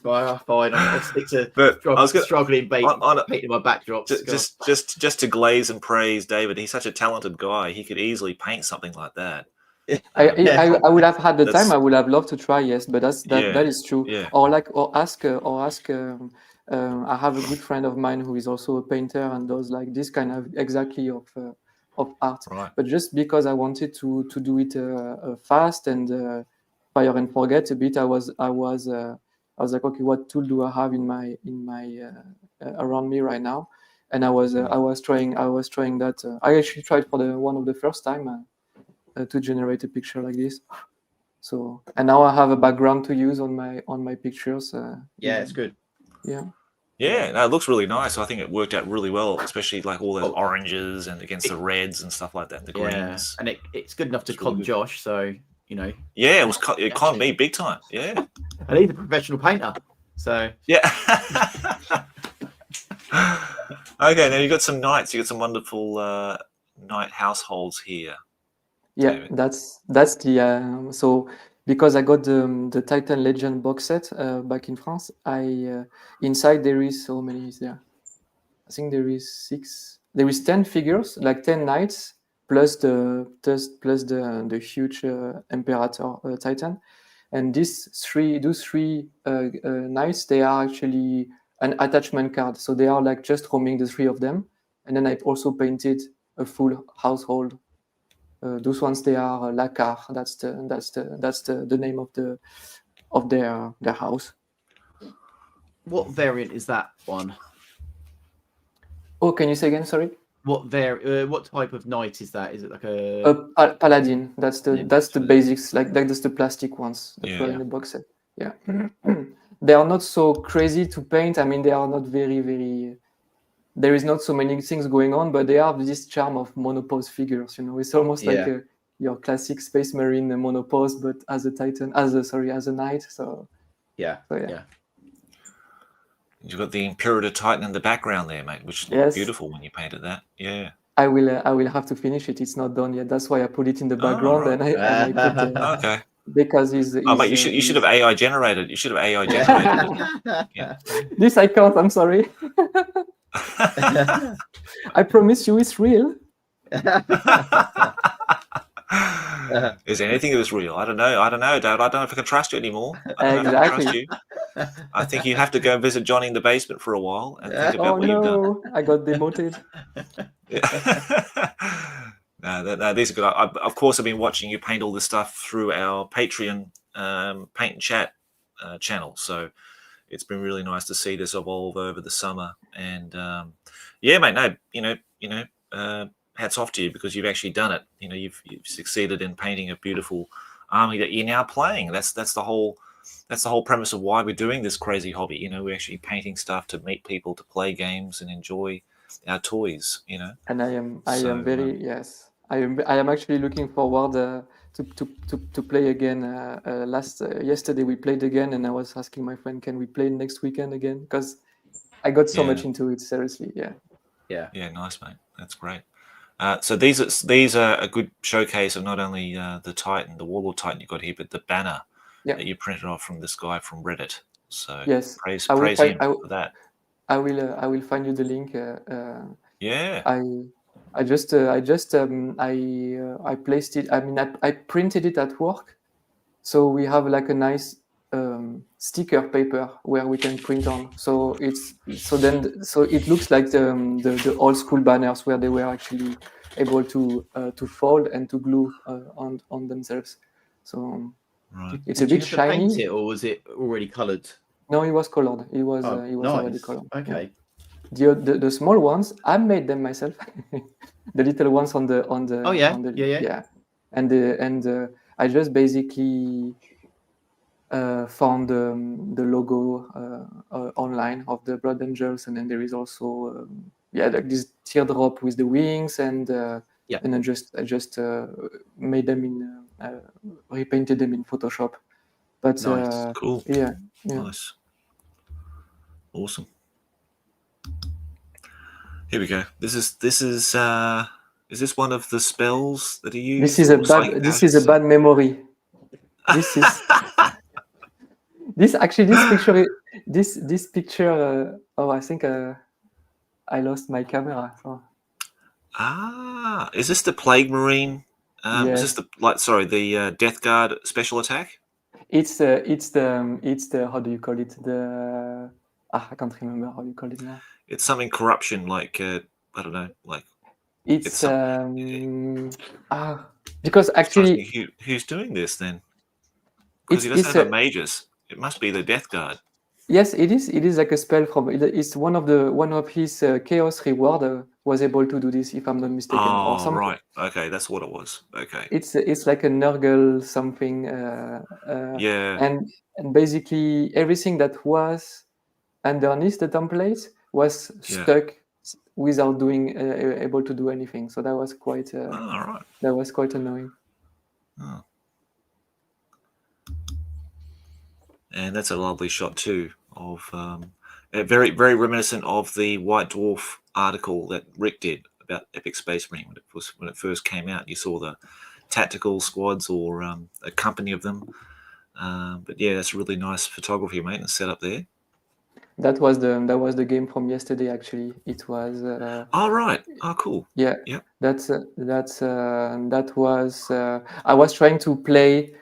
Speaker 2: Fine. I'll stick to struggling painting my backdrops.
Speaker 1: Just to glaze and praise David. He's such a talented guy. He could easily paint something like that.
Speaker 3: I would have had the time. I would have loved to try. Yes, but that is true.
Speaker 1: Yeah.
Speaker 3: Or ask. I have a good friend of mine who is also a painter and does like this kind of exactly of art.
Speaker 1: Right.
Speaker 3: But just because I wanted to do it fast and fire and forget a bit, I was like, okay, what tool do I have in my around me right now? And I was trying that. I actually tried for one of the first time to generate a picture like this. So and now I have a background to use on my pictures.
Speaker 2: Yeah, it's good.
Speaker 3: Yeah.
Speaker 1: Yeah, no, it looks really nice. I think it worked out really well, especially like all those
Speaker 2: Oh.
Speaker 1: oranges and against the reds and stuff like that, the greens.
Speaker 2: And it's good enough to
Speaker 1: It's really
Speaker 2: con
Speaker 1: good.
Speaker 2: Josh, so you know.
Speaker 1: Yeah, it conned me big time. Yeah.
Speaker 2: And he's a professional painter, so
Speaker 1: Yeah. Okay, now you've got some knights. You got some wonderful knight households here.
Speaker 3: Yeah,
Speaker 1: David.
Speaker 3: that's the so because I got the Titan Legend box set back in France. I inside there is so many is there. I think there is 6. There is 10 figures, like 10 knights plus the huge Imperator Titan, and those three knights, they are actually an attachment card. So they are like just roaming the 3 of them, and then I also painted a full household. Those ones, they are Lacar. That's the name of their house.
Speaker 2: what variant is that one?
Speaker 3: Oh, can you say again? Sorry.
Speaker 2: What type of knight is that? Is it like a
Speaker 3: Paladin. That's the
Speaker 2: Paladin.
Speaker 3: basics. Like that's the plastic ones that were in
Speaker 2: Yeah.
Speaker 3: the box set. Yeah. They are not so crazy to paint. I mean, they are not very. There is not so many things going on, but they have this charm of monopose figures. You know, it's almost like your classic Space Marine monopose, but as a Titan, as a knight. So
Speaker 2: yeah.
Speaker 1: You've got the Imperator Titan in the background there, mate, which looked beautiful when you painted that. Yeah.
Speaker 3: I will have to finish it. It's not done yet. That's why I put it in the background,
Speaker 1: right.
Speaker 3: and I put
Speaker 1: okay.
Speaker 3: Because
Speaker 1: mate, you should have AI generated. You should have AI generated it. Yeah.
Speaker 3: This I can't. I'm sorry. I promise you, it's real.
Speaker 1: Is anything that was real? I don't know, Dad. I don't know if I can trust you anymore. I don't know if I can trust you. I think you have to go visit Johnny in the basement for a while and think about what you've done.
Speaker 3: I got demoted.
Speaker 1: No, these are good. Of course, I've been watching you paint all this stuff through our Patreon Paint and Chat channel. So it's been really nice to see this evolve over the summer. And yeah, mate. No, hats off to you because you've actually done it. You know, you've succeeded in painting a beautiful army that you're now playing. That's the whole premise of why we're doing this crazy hobby. You know, we're actually painting stuff to meet people, to play games and enjoy our toys. You know,
Speaker 3: and I am actually looking forward to play again. Yesterday we played again, and I was asking my friend, can we play next weekend again? Because I got so much into it. Seriously,
Speaker 2: yeah.
Speaker 1: Nice, mate. That's great. So these are a good showcase of not only the Titan, the Warlord Titan you got here, but the banner that you printed off from this guy from Reddit. So
Speaker 3: yes,
Speaker 1: praise him for that.
Speaker 3: I will find you the link. I placed it. I mean, I printed it at work, so we have like a nice sticker paper where we can print on. So it looks like the old school banners where they were actually able to fold and to glue on themselves. So it's a bit shiny.
Speaker 2: Paint it, or was it already coloured?
Speaker 3: No, it was colored. It was already colored.
Speaker 2: Okay.
Speaker 3: The small ones, I made them myself. The little ones on the and I just basically found the logo online of the Blood Angels, and then there is also like this teardrop with the wings, and I just made them in repainted them in Photoshop. But
Speaker 1: nice. Cool.
Speaker 3: Yeah.
Speaker 1: Nice. Awesome. Here we go. Is this one of the spells that he used?
Speaker 3: This is a bad memory. This is this picture. This picture. I think I lost my camera. So.
Speaker 1: Is this the Plague Marine?
Speaker 3: Yes.
Speaker 1: Is this the Death Guard special attack?
Speaker 3: It's the how do you call it? I can't remember how you call it now.
Speaker 1: It's something corruption, like I don't know, like
Speaker 3: it's because actually
Speaker 1: who's doing this then? Because he doesn't have mages. It must be the Death Guard.
Speaker 3: Yes, it is. It is like a spell from. It's one of his chaos reward was able to do this, if I'm not mistaken, or
Speaker 1: Oh,
Speaker 3: something.
Speaker 1: right. Okay, that's what it was. Okay.
Speaker 3: It's like a Nurgle something,
Speaker 1: Yeah.
Speaker 3: and basically everything that was underneath the template was
Speaker 1: Yeah.
Speaker 3: stuck without doing able to do anything. So that was quite
Speaker 1: All right.
Speaker 3: annoying.
Speaker 1: Oh. And that's a lovely shot too of very very reminiscent of the White Dwarf article that Rick did about Epic Space Marine when it first came out. You saw the tactical squads or a company of them. But yeah, that's really nice photography, mate, and set up there.
Speaker 3: That was the game from yesterday. Actually, it was.
Speaker 1: Oh right. Oh cool.
Speaker 3: Yeah,
Speaker 1: Yeah.
Speaker 3: that was. I was trying to play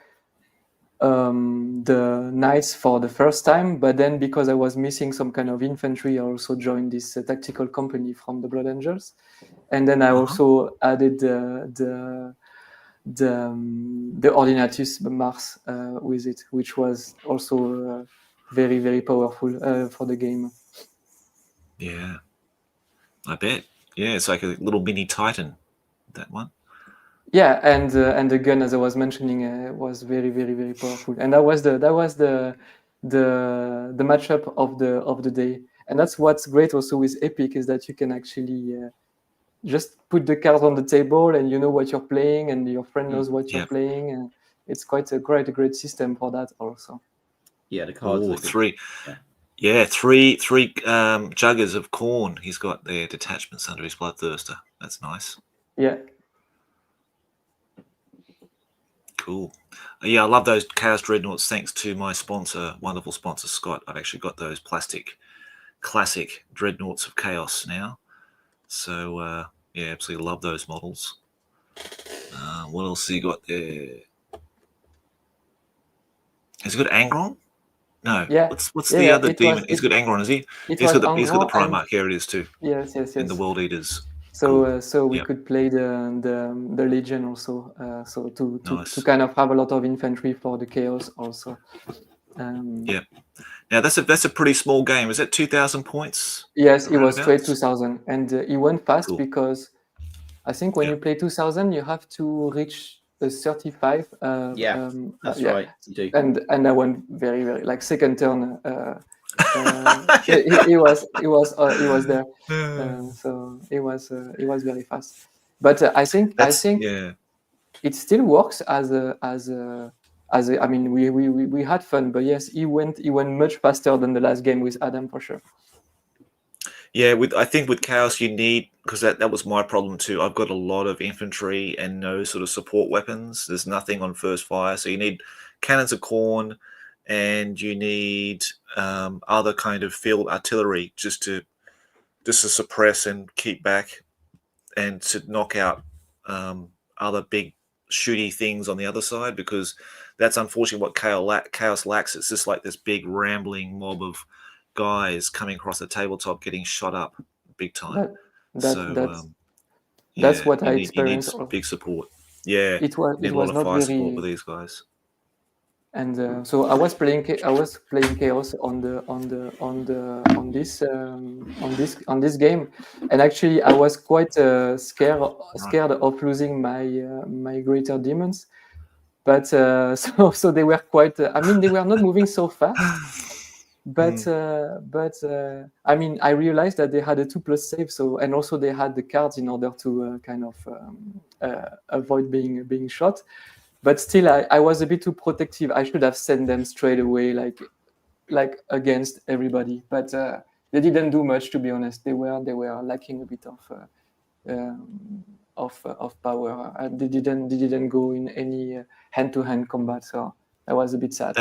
Speaker 3: the knights for the first time, but then because I was missing some kind of infantry, I also joined this tactical company from the Blood Angels, and then I also added the Ordinatus Mars with it, which was also very very powerful for the game.
Speaker 1: Yeah. I bet. Yeah, it's like a little mini Titan. That one.
Speaker 3: Yeah, and the gun, as I was mentioning, was very very very powerful, and that was the matchup of the day. And that's what's great also with Epic, is that you can actually just put the cards on the table, and you know what you're playing, and your friend knows what you're playing, and it's quite a great system for that also.
Speaker 2: Yeah, the cards.
Speaker 1: Oh, three. Yeah, three juggers of corn. He's got their detachments under his Bloodthirster. That's nice.
Speaker 3: Yeah.
Speaker 1: Cool. Yeah, I love those Chaos Dreadnoughts. Thanks to my sponsor, wonderful sponsor Scott. I've actually got those plastic, classic Dreadnoughts of Chaos now. So yeah, absolutely love those models. What else have you got there? Has he got Angron? No.
Speaker 3: Yeah.
Speaker 1: What's the other demon? He's got Angron, is he? He's got the Primarch. Here it is too.
Speaker 3: Yes.
Speaker 1: In the World Eaters.
Speaker 3: So so we could play the Legion also. So to kind of have a lot of infantry for the chaos also.
Speaker 1: Yeah. Now that's a pretty small game. Is that 2,000 points?
Speaker 3: Yes, it was straight 2,000, and it went fast because
Speaker 2: I
Speaker 3: think when you play 2,000, you have to reach the 35.
Speaker 2: That's right. You do.
Speaker 3: And I went very, very like second turn. He was there, so it was very fast. But I think it still works as a. I mean, we had fun, but yes, he went much faster than the last game with Adam for sure.
Speaker 1: Yeah, I think with Chaos you need, because that was my problem too. I've got a lot of infantry and no sort of support weapons. There's nothing on first fire, so you need cannons of corn, and you need other kind of field artillery just to suppress and keep back, and to knock out other big shooty things on the other side, because that's unfortunately what Chaos lacks. It's just like this big rambling mob of guys coming across the tabletop getting shot up big time.
Speaker 3: That's what I experienced.
Speaker 1: You need big support. Yeah,
Speaker 3: it was not
Speaker 1: fire
Speaker 3: very
Speaker 1: support with these guys.
Speaker 3: And so I was playing chaos on this game, and actually I was quite scared of losing my greater demons, but so they were quite. I mean, they were not moving so fast. But I mean, I realized that they had a 2+ save, so, and also they had the cards in order to kind of avoid being shot. But still, I was a bit too protective. I should have sent them straight away, like against everybody. But they didn't do much, to be honest. They were lacking a bit of power. They didn't go in any hand-to-hand combat. So that was a bit sad.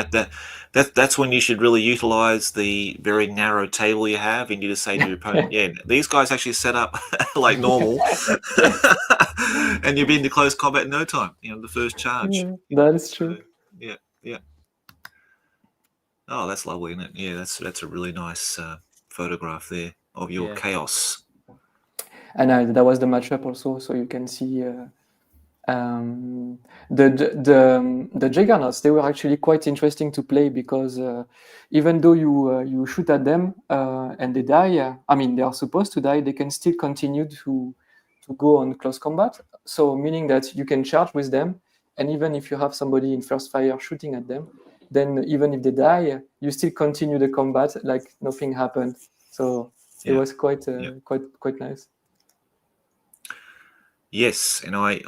Speaker 1: That's when you should really utilize the very narrow table you have, and you just say to your opponent, "Yeah, these guys actually set up like normal, and you'll be into close combat in no time. You know, the first charge."
Speaker 3: Yeah, that is true.
Speaker 1: So, yeah. Oh, that's lovely, isn't it? Yeah, that's a really nice photograph there of your chaos.
Speaker 3: And that was the matchup also, so you can see The juggernauts, they were actually quite interesting to play because even though you shoot at them and they die, I mean they are supposed to die, they can still continue to go on close combat. So meaning that you can charge with them, and even if you have somebody in first fire shooting at them, then even if they die, you still continue the combat like nothing happened. So it was quite nice.
Speaker 1: Yes, and I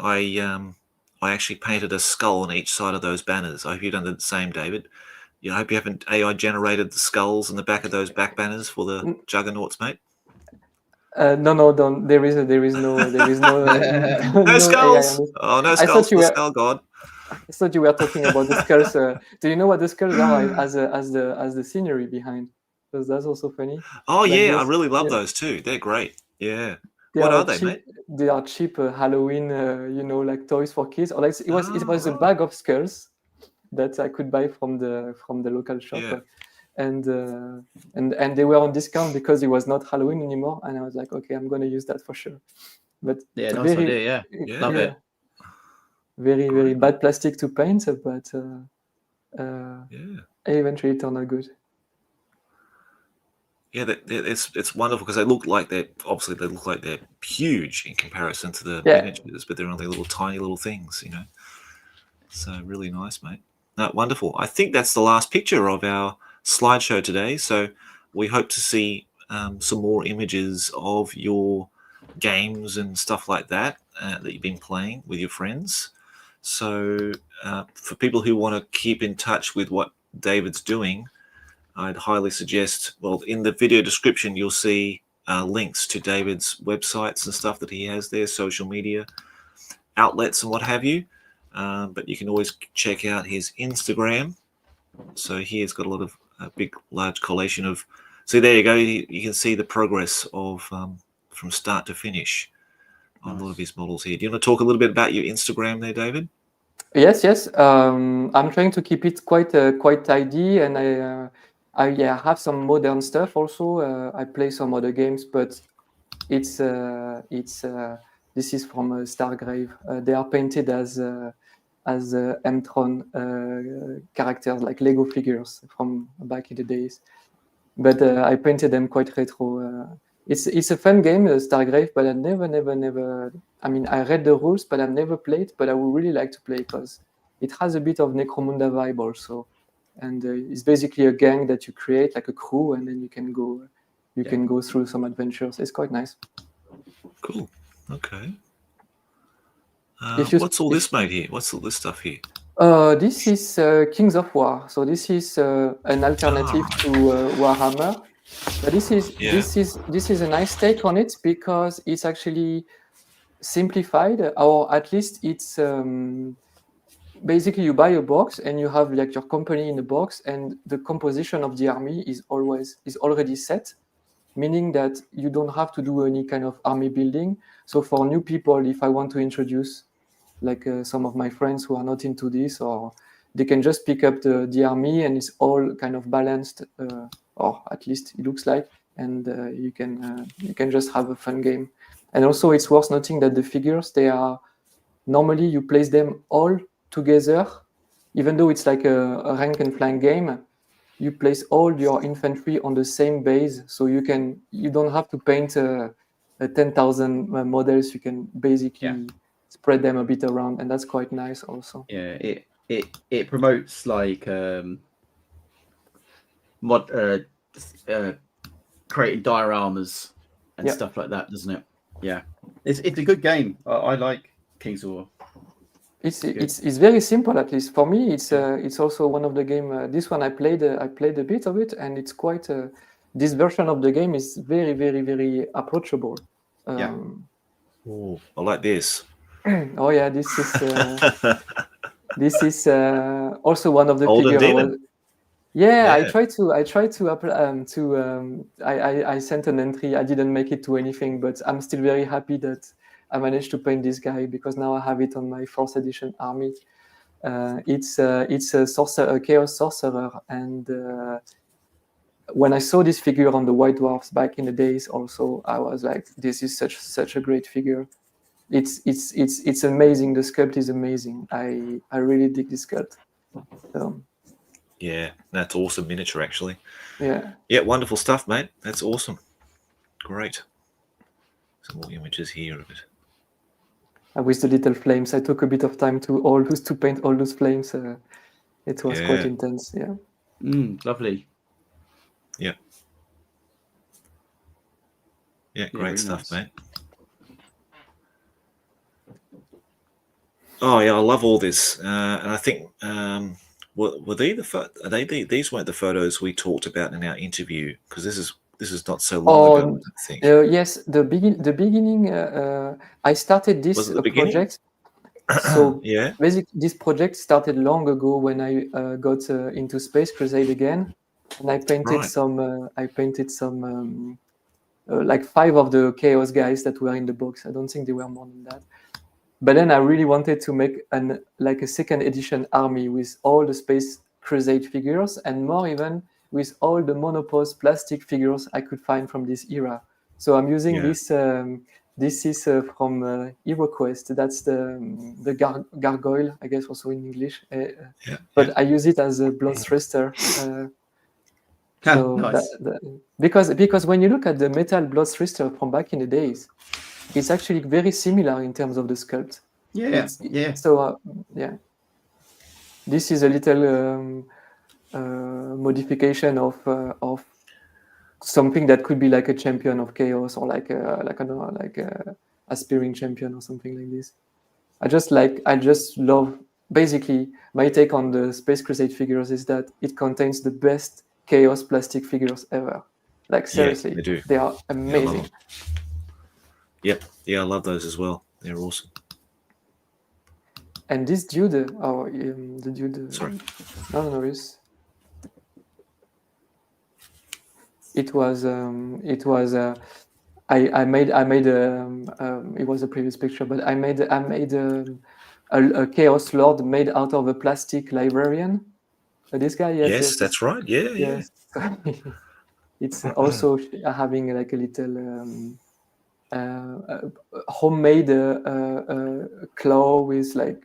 Speaker 1: actually painted a skull on each side of those banners. I hope you've done the same, David. I hope you haven't AI generated the skulls on the back of those back banners for the juggernauts, mate.
Speaker 3: No, don't. There is no
Speaker 1: No skulls.
Speaker 3: AI on this.
Speaker 1: Oh, no
Speaker 3: I
Speaker 1: skulls
Speaker 3: thought
Speaker 1: for
Speaker 3: you
Speaker 1: the
Speaker 3: were.
Speaker 1: skull god.
Speaker 3: I thought you were talking about the skulls. Do you know what the skulls are as the scenery behind? Because that's also funny.
Speaker 1: Oh
Speaker 3: Like
Speaker 1: yeah, I
Speaker 3: those,
Speaker 1: really love
Speaker 3: yeah,
Speaker 1: those too. They're great. Yeah.
Speaker 3: they
Speaker 1: What
Speaker 3: are
Speaker 1: are they,
Speaker 3: cheap.
Speaker 1: mate?
Speaker 3: They are cheap Halloween, like toys for kids. Or like it was a
Speaker 1: right.
Speaker 3: bag of skulls that I could buy from the local shop.
Speaker 1: Yeah.
Speaker 3: And they were on discount because it was not Halloween anymore, and I was like, okay, I'm gonna use that for sure. But
Speaker 4: Yeah, nice idea. Yeah,
Speaker 1: Yeah.
Speaker 4: love it.
Speaker 3: Very
Speaker 1: Great.
Speaker 3: bad plastic to paint, but
Speaker 1: Yeah.
Speaker 3: eventually turned out good.
Speaker 1: Yeah, it's wonderful because they look like they're huge in comparison to the
Speaker 3: Yeah.
Speaker 1: miniatures, but they're only little tiny little things, So really nice, mate. No, wonderful. I think that's the last picture of our slideshow today. So we hope to see some more images of your games and stuff like that that you've been playing with your friends. So for people who want to keep in touch with what David's doing, I'd highly suggest, well, in the video description, you'll see links to David's websites and stuff that he has there, social media outlets and what have you. But you can always check out his Instagram. So he has got a lot of large collation of. See, there you go. You can see the progress of from start to finish on a lot of his models here. Do you want to talk a little bit about your Instagram there, David?
Speaker 3: Yes. I'm trying to keep it quite tidy, and I have some modern stuff also. I play some other games, but it's this is from Stargrave. They are painted as M-Tron characters, like Lego figures from back in the days. But I painted them quite retro. It's a fun game, Stargrave, but I never. I mean, I read the rules, but I've never played. But I would really like to play because it has a bit of Necromunda vibe also, and it's basically a gang that you create, like a crew, and then you can go through some adventures. It's quite nice.
Speaker 1: Cool. Okay.
Speaker 3: If you-
Speaker 1: What's all this made here? What's all this stuff here?
Speaker 3: This is Kings of War. So this is an alternative to Warhammer. But this is a nice take on it because it's actually simplified, or at least it's basically you buy a box and you have like your company in the box, and the composition of the army is already set, meaning that you don't have to do any kind of army building. So for new people, if I want to introduce like some of my friends who are not into this, or they can just pick up the army and it's all kind of balanced, or at least it looks like, and you can just have a fun game. And also it's worth noting that the figures, they are normally you place them all together, even though it's like a rank and flank game. You place all your infantry on the same base, so you don't have to paint 10,000 models. You can basically spread them a bit around, and that's quite nice also.
Speaker 4: Yeah, it promotes like creating dioramas and stuff like that, doesn't it? Yeah, it's a good game. I like Kings of War.
Speaker 3: It's very simple, at least for me. It's also one of the game. This one I played a bit of it, and it's quite. This version of the game is very, very, very approachable.
Speaker 1: Oh, I like this.
Speaker 3: Oh yeah, this is also one of the
Speaker 1: Golden
Speaker 3: figure.
Speaker 1: Demon.
Speaker 3: I tried to I sent an entry. I didn't make it to anything, but I'm still very happy that I managed to paint this guy because now I have it on my 4th edition army. It's a chaos sorcerer, and when I saw this figure on the White Dwarfs back in the days, also I was like, this is such a great figure. it's amazing. The sculpt is amazing. I really dig this sculpt. So,
Speaker 1: Yeah, that's awesome miniature, actually.
Speaker 3: yeah.
Speaker 1: Yeah, wonderful stuff, mate. That's awesome. Great. Some more images here of it.
Speaker 3: With the little flames, I took a bit of time to paint all those flames. It was quite
Speaker 1: Yeah.
Speaker 3: intense. Yeah.
Speaker 4: Lovely.
Speaker 1: Yeah. Yeah, great
Speaker 4: really
Speaker 1: stuff,
Speaker 4: nice.
Speaker 1: mate. Oh yeah, I love all this, and I think were they these weren't the photos we talked about in our interview, because this is not so long ago, I think.
Speaker 3: Yes, the beginning. I started this
Speaker 1: Was it the beginning?
Speaker 3: project. So
Speaker 1: Yeah.
Speaker 3: basically, this project started long ago when I got into Space Crusade again, and I painted
Speaker 1: Right.
Speaker 3: some. Like 5 of the Chaos guys that were in the box. I don't think there were more than that. But then I really wanted to make a second edition army with all the Space Crusade figures, and more even with all the monopose plastic figures I could find from this era. So I'm using this. This is from HeroQuest. That's the gargoyle, I guess, also in English. But I use it as a bloodthruster. So
Speaker 4: Nice.
Speaker 3: because when you look at the metal bloodthruster from back in the days, it's actually very similar in terms of the sculpt.
Speaker 4: Yeah.
Speaker 3: So this is a little modification of something that could be like a champion of chaos, or like a aspiring champion or something like this. I just love. Basically, my take on the Space Crusade figures is that it contains the best chaos plastic figures ever. Like seriously,
Speaker 1: they do.
Speaker 3: They are amazing.
Speaker 1: Yep. Yeah, I love those as well. They're awesome.
Speaker 3: And this dude, the dude.
Speaker 1: Sorry.
Speaker 3: No, it was. I made. It was a previous picture, but I made a Chaos Lord made out of a plastic librarian. This guy, yes,
Speaker 1: that's right. Yeah,
Speaker 3: yes. It's also having like a little homemade claw with like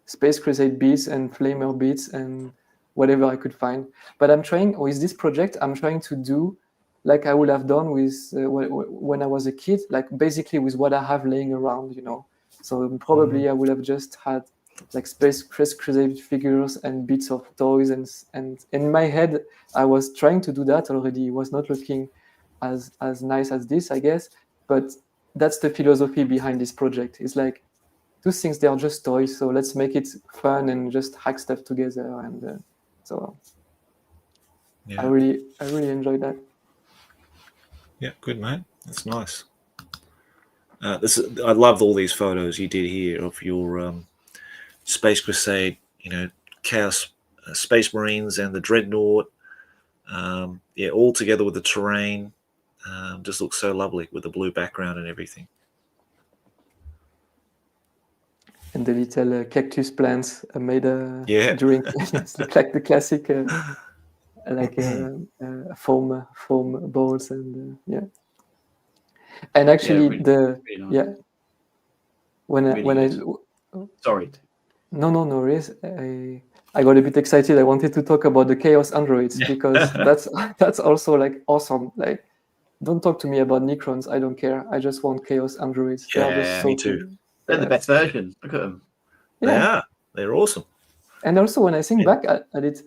Speaker 3: Space Crusade beads and Flamer beads and whatever I could find. But I'm trying with this project. I'm trying to do like I would have done with when I was a kid, like basically with what I have laying around, So probably I would have just had like Space Crusade figures and bits of toys, and in my head I was trying to do that already. It was not looking as nice as this, I guess, but that's the philosophy behind this project. It's like those things, they are just toys, so let's make it fun and just hack stuff together, and so I really enjoyed that.
Speaker 1: Yeah, good, mate. That's nice. I loved all these photos you did here of your Space Crusade, Chaos Space Marines and the Dreadnought. All together with the terrain. Just looks so lovely with the blue background and everything.
Speaker 3: And the little cactus plants made
Speaker 1: Yeah.
Speaker 3: during like the classic foam balls, and and actually
Speaker 4: really nice. Sorry.
Speaker 3: No worries. I got a bit excited. I wanted to talk about the Chaos Androids because that's also like awesome. Like, don't talk to me about Necrons. I don't care. I just want Chaos Androids.
Speaker 1: Yeah, me too.
Speaker 4: They're the best version. Look at them.
Speaker 1: Yeah, they're awesome.
Speaker 3: And also, when I think back at it,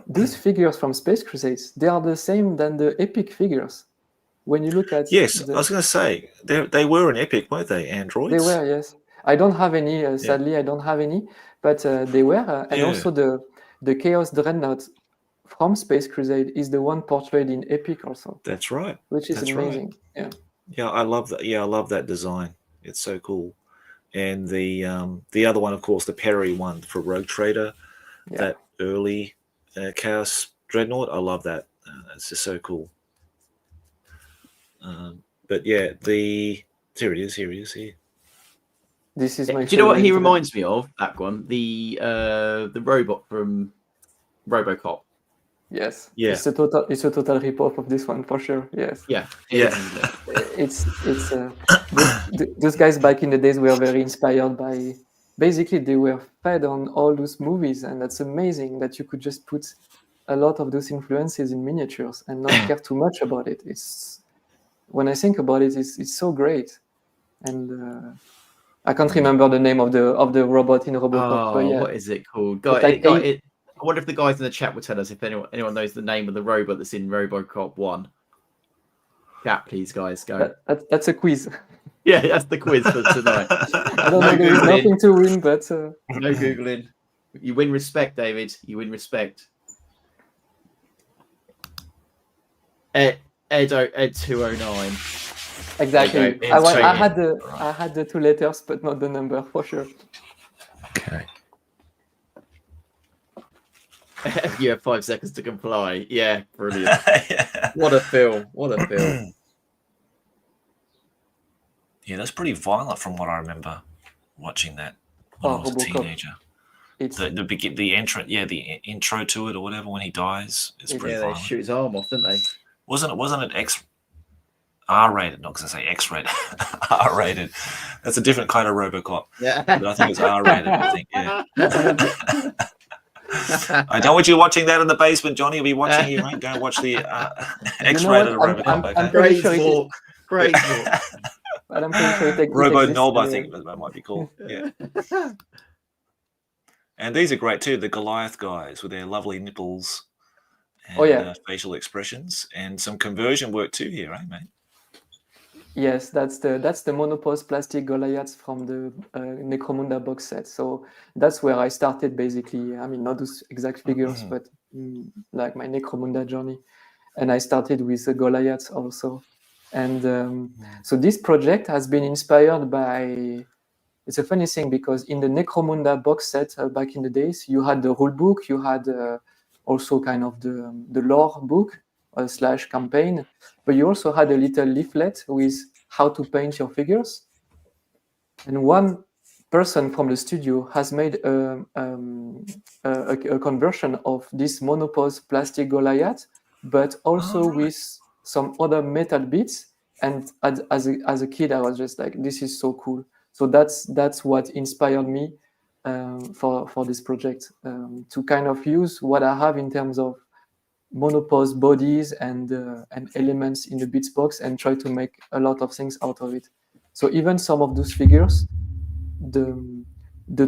Speaker 3: those figures from Space Crusades, they are the same than the Epic figures. When you look at
Speaker 1: I was going to say they were an Epic, weren't they? Androids.
Speaker 3: They were, yes. I don't have any. Sadly, I don't have any. But they were, and also the Chaos Dreadnought from Space Crusade is the one portrayed in Epic also.
Speaker 1: That's right.
Speaker 3: Which is amazing.
Speaker 1: Right. Yeah, I love that. Yeah, I love that design. It's so cool. And the other one, of course, the Perry one for Rogue Trader, that early Chaos Dreadnought. I love that. It's just so cool. But yeah, here it is. Here.
Speaker 3: This is my.
Speaker 4: Do you know what he reminds me of? That one, the robot from RoboCop.
Speaker 3: Yes.
Speaker 1: Yeah.
Speaker 3: It's a total rip-off of this one for sure. Yes.
Speaker 4: Yeah.
Speaker 1: Yeah.
Speaker 3: It's those guys back in the days were very inspired by. Basically, they were fed on all those movies, and that's amazing that you could just put a lot of those influences in miniatures and not care too much about it. It's when I think about it, it's so great, and I can't remember the name of the robot in RoboCop. But yeah,
Speaker 4: What is it called?
Speaker 3: It's like
Speaker 4: I wonder if the guys in the chat will tell us if anyone knows the name of the robot that's in RoboCop 1. Chat, please, guys, go.
Speaker 3: that's a quiz.
Speaker 4: Yeah, that's the quiz for tonight.
Speaker 3: I don't
Speaker 4: No
Speaker 3: know. There is
Speaker 4: Googling.
Speaker 3: nothing to win, but
Speaker 4: No Googling. You win respect, David. You win respect. Ed 209.
Speaker 3: exactly.
Speaker 4: There you
Speaker 3: I
Speaker 4: go.
Speaker 3: had the 2 letters, but not the number for sure.
Speaker 1: Okay.
Speaker 4: You have 5 seconds to comply. Yeah, brilliant.
Speaker 1: Yeah.
Speaker 4: What a film. What a film.
Speaker 1: Yeah, that's pretty violent from what I remember watching that when I was a
Speaker 3: RoboCop.
Speaker 1: teenager.
Speaker 3: It's
Speaker 1: The intro to it or whatever when he dies is pretty
Speaker 4: Yeah, they
Speaker 1: violent.
Speaker 4: shoot his arm off, didn't they?
Speaker 1: Wasn't it R-rated? Not because I say X-rated. R-rated. That's a different kind of RoboCop.
Speaker 4: Yeah.
Speaker 1: But I think it's R-rated. I think, yeah. I don't want you watching that in the basement, Johnny. You'll be watching you, mate. Go and watch the X-rated
Speaker 3: what?
Speaker 1: RoboCop.
Speaker 3: I'm
Speaker 1: Okay?
Speaker 3: pretty sure it is.
Speaker 4: Walk. Great walk.
Speaker 3: But I'm pretty sure it
Speaker 1: Robo
Speaker 3: exists
Speaker 1: Knob, I
Speaker 3: anyway.
Speaker 1: think that might be cool. Yeah. And these are great too. The Goliath guys with their lovely nipples and facial expressions, and some conversion work too here, right, mate?
Speaker 3: Yes, that's the monopose plastic Goliaths from the Necromunda box set. So that's where I started basically. I mean, not those exact figures, but like my Necromunda journey. And I started with the Goliaths also. And so this project has been inspired by. It's a funny thing because in the Necromunda box set back in the days, you had the rule book, you had also kind of the lore book / campaign, but you also had a little leaflet with how to paint your figures. And one person from the studio has made a conversion of this monopose plastic Goliath, but also with some other metal bits. And as a kid, I was just like, this is so cool. So that's what inspired me for this project, to kind of use what I have in terms of monopose bodies and elements in the bits box and try to make a lot of things out of it. So even some of those figures, the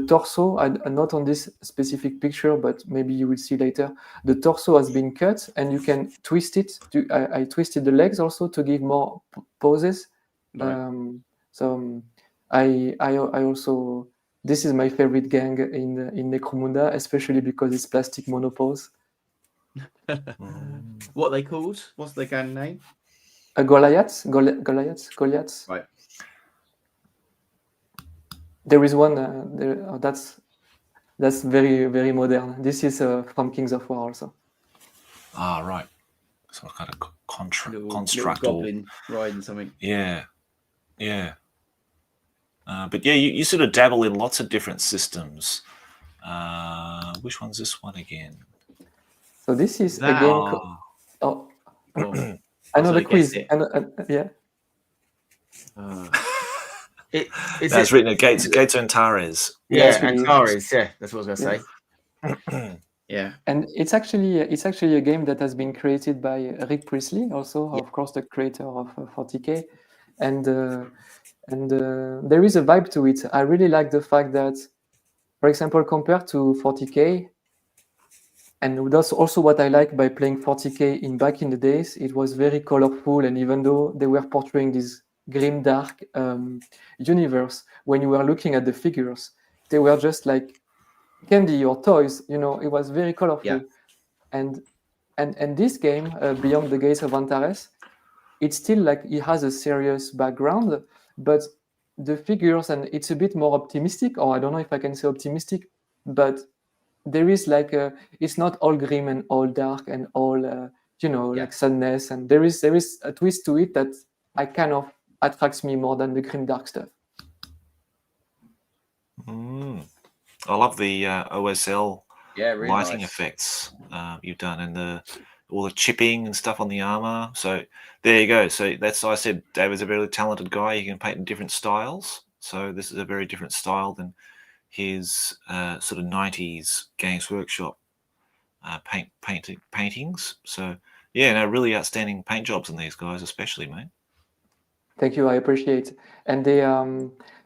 Speaker 3: torso, not on this specific picture, but maybe you will see later, the torso has been cut and you can twist it. I twisted the legs also to give more poses.
Speaker 4: Right.
Speaker 3: I also, this is my favorite gang in Necromunda, especially because it's plastic monopose.
Speaker 4: What are they called? What's their gang name?
Speaker 3: Goliaths.
Speaker 4: Right.
Speaker 3: There is one that's very, very modern. This is from Kings of War also.
Speaker 1: Ah, right. Some kind of
Speaker 4: Little
Speaker 1: construct or
Speaker 4: goblin riding something.
Speaker 1: yeah. But yeah, you sort of dabble in lots of different systems. Which one's this one again?
Speaker 3: So this is
Speaker 4: That-
Speaker 3: again.
Speaker 4: Oh,
Speaker 3: I know
Speaker 4: so
Speaker 3: the
Speaker 4: I
Speaker 3: quiz.
Speaker 4: guess it-
Speaker 3: Yeah.
Speaker 1: That's written at Gates Antares.
Speaker 3: Yes,
Speaker 4: Yeah,
Speaker 3: we do.
Speaker 4: Antares. Yeah, that's what I was going to say. Yeah.
Speaker 3: And it's actually a game that has been created by Rick Priestley, also of course the creator of 40K, and there is a vibe to it. I really like the fact that, for example, compared to 40K, and that's also what I like by playing 40K back in the days. It was very colorful, and even though they were portraying this grim, dark universe, when you were looking at the figures, they were just like candy or toys. You know, it was very colorful.
Speaker 4: Yeah.
Speaker 3: And this game, Beyond the Gates of Antares, it's still like it has a serious background, but the figures, and it's a bit more optimistic, or I don't know if I can say optimistic, but there is like it's not all grim and all dark and all like sadness, and there is a twist to it that I kind of attracts me more than the grim dark stuff.
Speaker 1: I love the OSL
Speaker 4: Yeah, really
Speaker 1: lighting
Speaker 4: nice.
Speaker 1: effects you've done, and all the chipping and stuff on the armor. So there you go. So that's I said David's a very talented guy. He can paint in different styles. So this is a very different style than his sort of 90s Games Workshop paintings. So yeah, no, really outstanding paint jobs in these guys, especially, mate.
Speaker 3: Thank you, I appreciate. And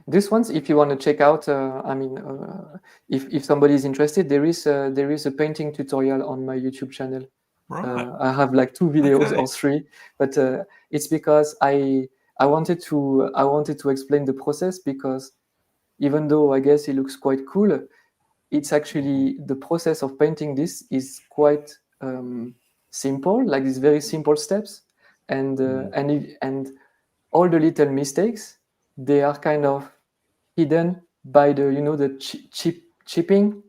Speaker 3: this ones, if you want to check out, if somebody is interested, there is a painting tutorial on my YouTube channel.
Speaker 1: Right.
Speaker 3: I have like 2 videos
Speaker 1: Okay.
Speaker 3: or 3, but it's because I wanted to explain the process, because even though I guess it looks quite cool, it's actually the process of painting this is quite simple, like these very simple steps, and all the little mistakes, they are kind of hidden by the chipping.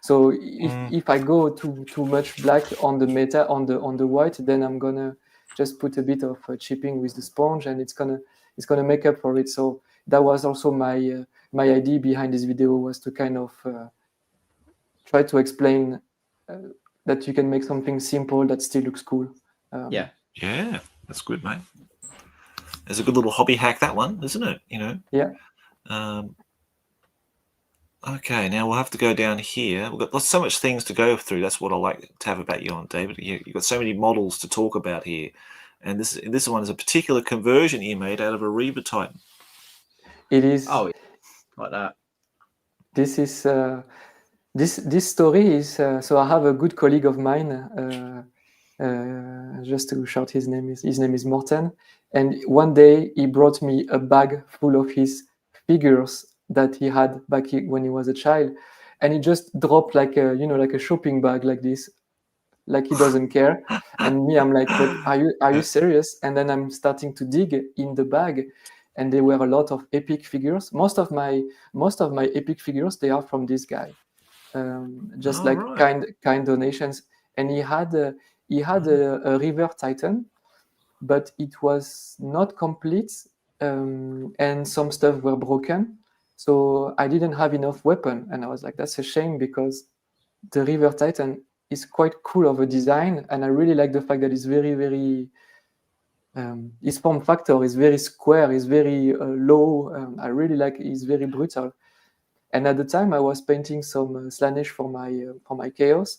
Speaker 3: So if I go too much black on the meta on the white, then I'm gonna just put a bit of chipping with the sponge, and it's gonna make up for it. So that was also my idea behind this video, was to kind of try to explain that you can make something simple that still looks cool.
Speaker 4: Yeah,
Speaker 1: that's good, mate. It's a good little hobby hack, that one, isn't it?
Speaker 3: Yeah.
Speaker 1: Okay, now we'll have to go down here. We've got so much things to go through. That's what I like to have about you on, David. You've got so many models to talk about here, and this one is a particular conversion you made out of a Reaver Titan.
Speaker 3: It is.
Speaker 4: Oh, like that.
Speaker 3: This is this story is. So I have a good colleague of mine. Just to shout his name is Morten, and one day he brought me a bag full of his figures that he had back when he was a child, and he just dropped like a shopping bag like this, like he doesn't care. And me, I'm like, but are you serious? And then I'm starting to dig in the bag, and there were a lot of epic figures. Most of my epic figures, they are from this guy, just like
Speaker 1: right.
Speaker 3: kind donations. And he had a River Titan, but it was not complete, and some stuff were broken. So I didn't have enough weapon, and I was like, that's a shame, because the River Titan is quite cool of a design, and I really like the fact that it's very, very his form factor is very square, is very low. I really like it's very brutal. And at the time, I was painting some Slanesh for my Chaos,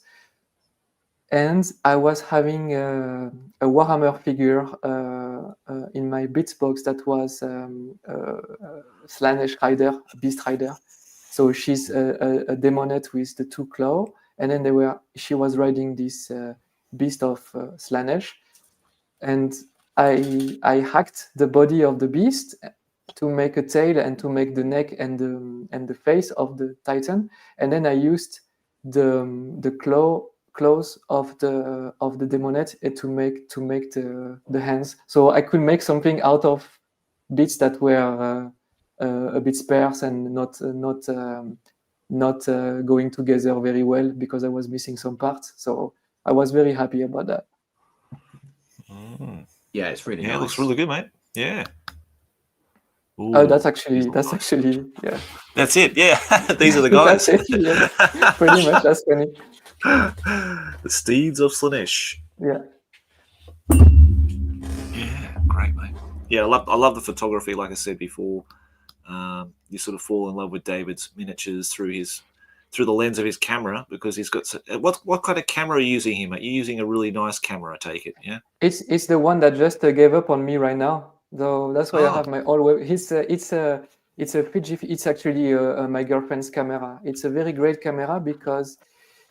Speaker 3: and I was having a Warhammer figure in my bits box that was Slanesh Rider, Beast Rider. So she's a demonette with the 2 claws, and then she was riding this beast of Slanesh, and I hacked the body of the beast to make a tail and to make the neck and the face of the Titan, and then I used the claws of the demonette to make the hands. So I could make something out of bits that were a bit sparse and not going together very well, because I was missing some parts. So I was very happy about that.
Speaker 4: Yeah, it's really nice.
Speaker 1: It looks really good, mate. Yeah. Ooh,
Speaker 3: oh, that's actually yeah.
Speaker 1: That's it. Yeah, these are the guys.
Speaker 3: That's it. Yeah. Pretty much. That's funny.
Speaker 1: The steeds of Slanesh.
Speaker 3: Yeah.
Speaker 1: Yeah, great, mate. Yeah, I love the photography. Like I said before, you sort of fall in love with David's miniatures through the lens of his camera, because he's got what kind of camera are you using here, mate? You're using a really nice camera, I take it, yeah?
Speaker 3: It's the one that just gave up on me right now. Though that's why I have my all web. It's a Fiji. It's actually my girlfriend's camera. It's a very great camera because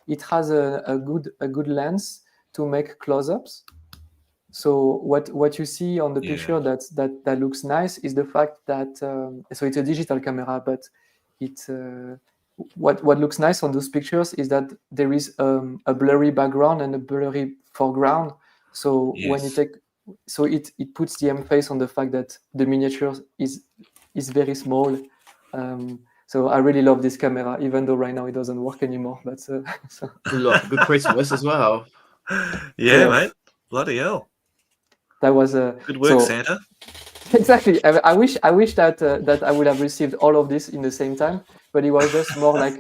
Speaker 3: it has a good lens to make close-ups. So what you see on the picture that looks nice is the fact that so it's a digital camera, but it what looks nice on those pictures is that there is a blurry background and a blurry foreground. So when you take it puts the emphasis on the fact that the miniature is very small. So I really love this camera, even though right now it doesn't work anymore. But
Speaker 4: good Christmas as well.
Speaker 1: Yeah, mate. Bloody hell.
Speaker 3: That was
Speaker 1: good work, Santa.
Speaker 3: Exactly. I wish that I would have received all of this in the same time, but it was just more like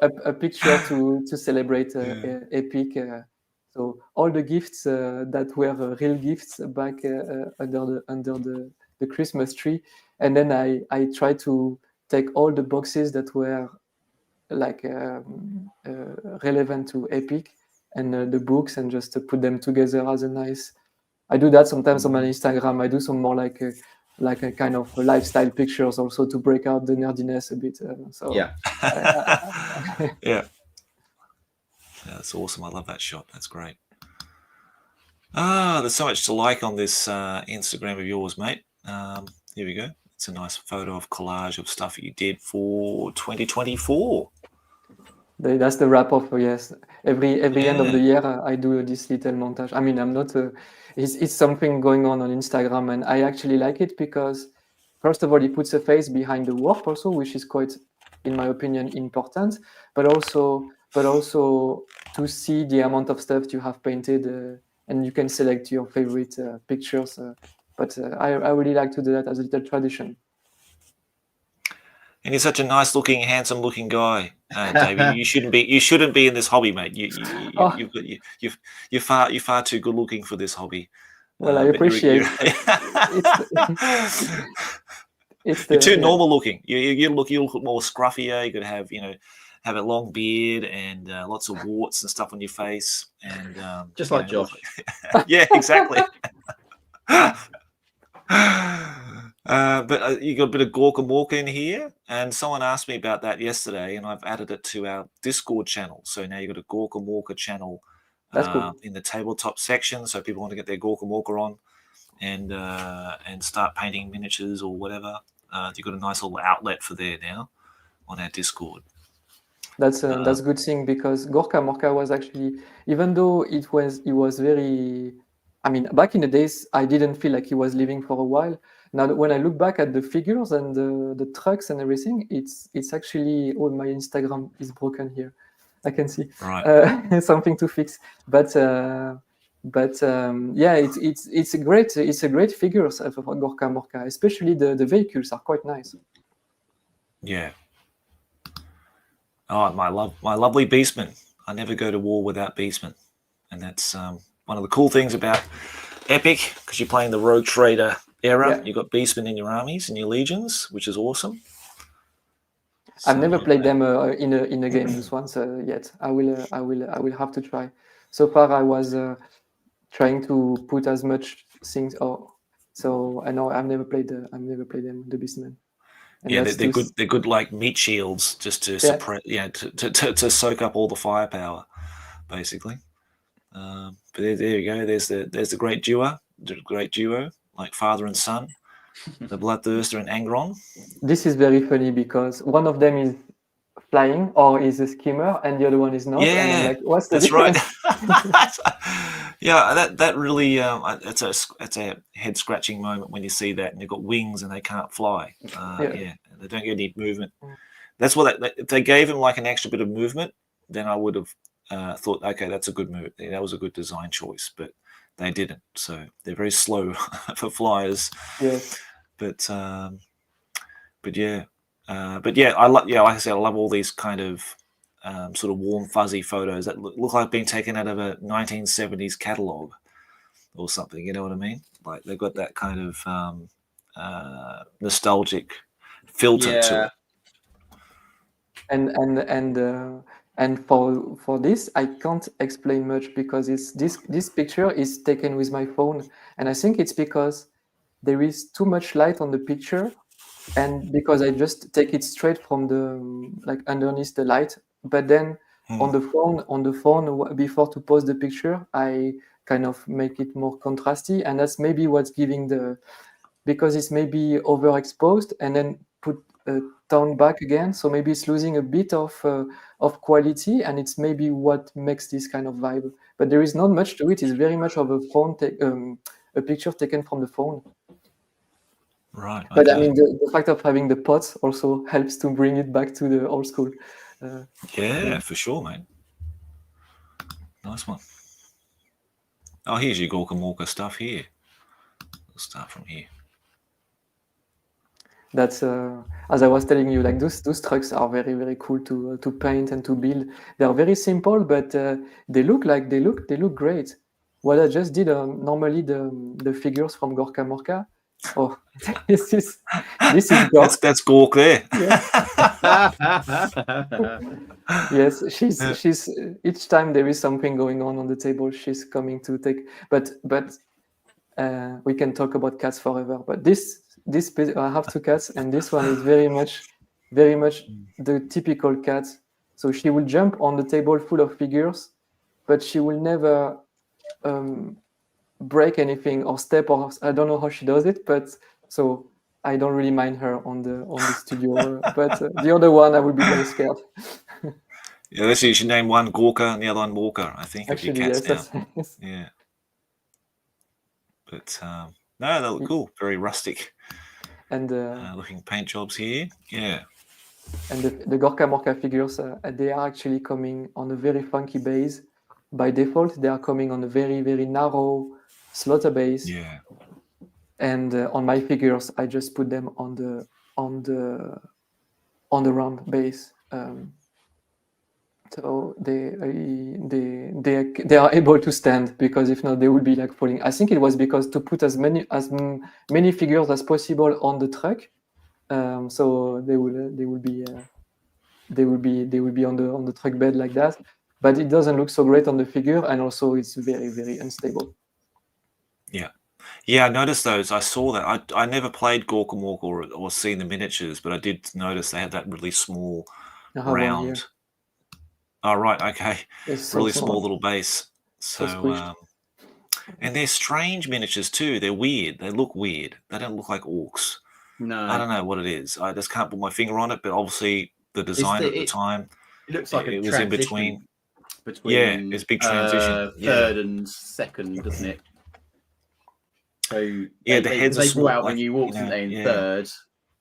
Speaker 3: a picture to celebrate Epic. So all the gifts that were real gifts back under the Christmas tree, and then I try to take all the boxes that were like relevant to Epic and the books, and just to put them together as a nice. I do that sometimes on my Instagram. I do some more like a kind of lifestyle pictures also to break out the nerdiness a bit. So
Speaker 4: Yeah.
Speaker 1: Yeah. That's awesome. I love that shot. That's great. There's so much to like on this Instagram of yours, mate. Here we go. It's a nice photo of collage of stuff you did for 2024.
Speaker 3: That's the wrap up. Yes, every end of
Speaker 1: Yeah.
Speaker 3: the year I do this little montage. I mean, I'm not. It's something going on Instagram, and I actually like it because, first of all, it puts a face behind the work, also, which is quite, in my opinion, important. But also to see the amount of stuff you have painted, and you can select your favorite pictures. But I really like to do that as a little tradition.
Speaker 1: And you're such a nice looking, handsome looking guy, David. You shouldn't be in this hobby, mate.
Speaker 3: Oh.
Speaker 1: You're far too good looking for this hobby.
Speaker 3: Well, I appreciate
Speaker 1: You're too normal looking. You look more scruffier. You could have a long beard and lots of warts and stuff on your face, and
Speaker 4: Just like Josh.
Speaker 1: Yeah, exactly. But you got a bit of Gorka Morka in here, and someone asked me about that yesterday, and I've added it to our Discord channel. So now you've got a Gorka Morka channel
Speaker 3: cool.
Speaker 1: in the tabletop section, so people want to get their Gorka Morka on and start painting miniatures or whatever. You've got a nice little outlet for there now on our Discord.
Speaker 3: That's a good thing, because Gorka Morka was actually, even though he was very, I mean, back in the days, I didn't feel like he was living for a while. Now, when I look back at the figures and the trucks and everything, it's actually, my Instagram is broken here. I can see something to fix, but yeah, it's a great figure for Gorka Morka. Especially the vehicles are quite nice.
Speaker 1: Yeah. Oh, my lovely Beastmen. I never go to war without Beastmen, and that's one of the cool things about Epic, because you're playing the Rogue Trader era.
Speaker 3: Yeah.
Speaker 1: You've got Beastmen in your armies and your legions, which is awesome.
Speaker 3: I've never played them in a game this once yet. I will have to try. So far, I was trying to put as much things. So I know I've never played them, the Beastmen. And
Speaker 1: yeah, they're good. They're good, like meat shields, just to suppress. Yeah, to soak up all the firepower, basically. But there you go. There's the great duo, like father and son, the Bloodthirster and Angron.
Speaker 3: This is very funny because one of them is flying or is a skimmer, and the other one is not.
Speaker 1: Yeah,
Speaker 3: and I'm like, what's the
Speaker 1: that's
Speaker 3: difference?
Speaker 1: right. Yeah, that really it's a head scratching moment when you see that, and they've got wings and they can't fly. Yeah, they don't get any movement. That's what if they gave him like an extra bit of movement, then I would have thought, okay, that's a good move. That was a good design choice, but they didn't. So they're very slow for flyers.
Speaker 3: Yes.
Speaker 1: But yeah, like I said, I love all these kind of sort of warm, fuzzy photos that look like being taken out of a 1970s catalog or something. You know what I mean? Like they've got that kind of nostalgic filter to it.
Speaker 3: And for this, I can't explain much because this picture is taken with my phone, and I think it's because there is too much light on the picture, and because I just take it straight from the underneath the light. But then on the phone before to post the picture, I kind of make it more contrasty, and that's maybe what's giving because it's maybe overexposed and then put down back again, so maybe it's losing a bit of quality, and it's maybe what makes this kind of vibe. But there is not much to it. It's very much of a picture taken from the phone.
Speaker 1: Right.
Speaker 3: But
Speaker 1: okay.
Speaker 3: I mean, the fact of having the pots also helps to bring it back to the old school.
Speaker 1: Yeah, for sure, mate. Nice one. Oh, here's your Gorka Morka stuff here. We'll start from here.
Speaker 3: That's as I was telling you, like those trucks are very very cool to paint and to build. They are very simple, but they look great. What I just did, normally the figures from Gorka Morka. Oh, this is Gork.
Speaker 1: That's Gork there.
Speaker 3: Yes, she's each time there is something going on the table, she's coming to take. But we can talk about cats forever. But this I have two cats, and this one is very much the typical cat. So she will jump on the table full of figures, but she will never break anything or step, or I don't know how she does it, but so I don't really mind her on the studio. But the other one, I would be very scared.
Speaker 1: Yeah, let's see. You should name one Gorka and the other one Walker. I think of your
Speaker 3: Actually,
Speaker 1: cats
Speaker 3: yes,
Speaker 1: now.
Speaker 3: yes.
Speaker 1: Yeah. But no, they look cool. Very rustic.
Speaker 3: And
Speaker 1: looking paint jobs here. Yeah.
Speaker 3: And the Gorka Morka figures, they are actually coming on a very funky base. By default, they are coming on a very, very narrow slaughter base.
Speaker 1: Yeah.
Speaker 3: And on my figures, I just put them on the round base. So they are able to stand, because if not, they would be like falling. I think it was because to put as many figures as possible on the truck, so they will be on the truck bed like that. But it doesn't look so great on the figure, and also it's very, very unstable.
Speaker 1: Yeah. Yeah, I noticed those. I saw that. I never played Gorka Morka or seen the miniatures, but I did notice they had that really small round. Oh, right. Okay.
Speaker 3: It's
Speaker 1: really
Speaker 3: so
Speaker 1: small little base. So and they're strange miniatures too. They're weird. They look weird. They don't look like orcs.
Speaker 4: No.
Speaker 1: I don't know what it is. I just can't put my finger on it, but obviously the design at the time,
Speaker 4: it looks like
Speaker 1: it was in between.
Speaker 4: Yeah,
Speaker 1: it's a big transition.
Speaker 4: Third and second, doesn't it? So
Speaker 1: the heads are small.
Speaker 4: They brought out the new orcs in third,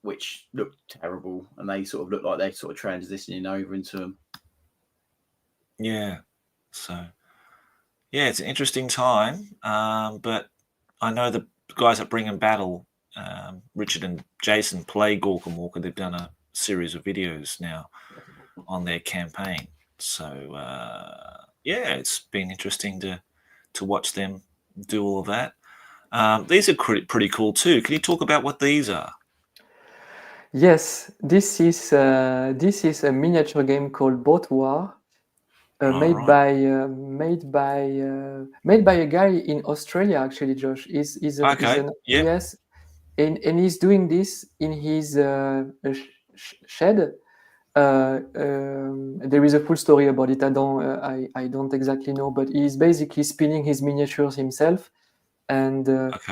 Speaker 4: which looked terrible, and they sort of look like they're sort of transitioning over into them.
Speaker 1: Yeah. So, yeah, it's an interesting time. But I know the guys at Bring and Battle, Richard and Jason, play Gorka Morka. They've done a series of videos now on their campaign. So, yeah, it's been interesting to watch them do all of that. These are pretty cool too. Can you talk about what these are?
Speaker 3: Yes, this is a miniature game called Boat War. Made by a guy in Australia, actually. Josh is yes, and he's doing this in his shed. There is a full story about it. I don't exactly know, but he's basically spinning his miniatures himself, and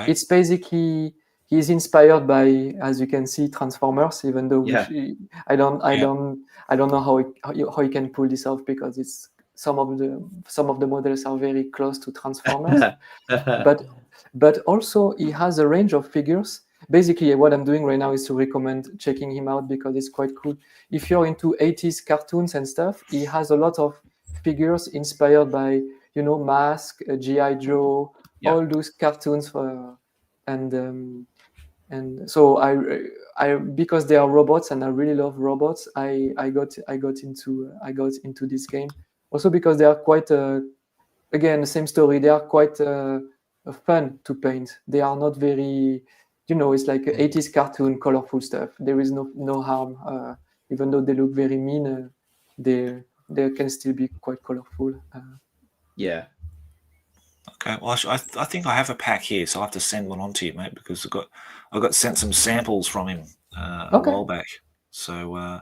Speaker 3: it's basically he's inspired by, as you can see, Transformers. Even though I don't know how he can pull this off, because it's some of the models are very close to Transformers, but also he has a range of figures. Basically, what I'm doing right now is to recommend checking him out, because it's quite cool. If you're into 80s cartoons and stuff, he has a lot of figures inspired by, Mask, G.I. Joe, all those cartoons, and so I because they are robots and I really love robots, I got into this game. Also because they are quite, again, the same story. They are quite fun to paint. They are not very, it's like 80s cartoon, colorful stuff. There is no harm. Even though they look very mean, they can still be quite colorful.
Speaker 4: Yeah.
Speaker 1: Okay. Well, I think I have a pack here, so I'll have to send one on to you, mate, because I got sent some samples from him a while back. So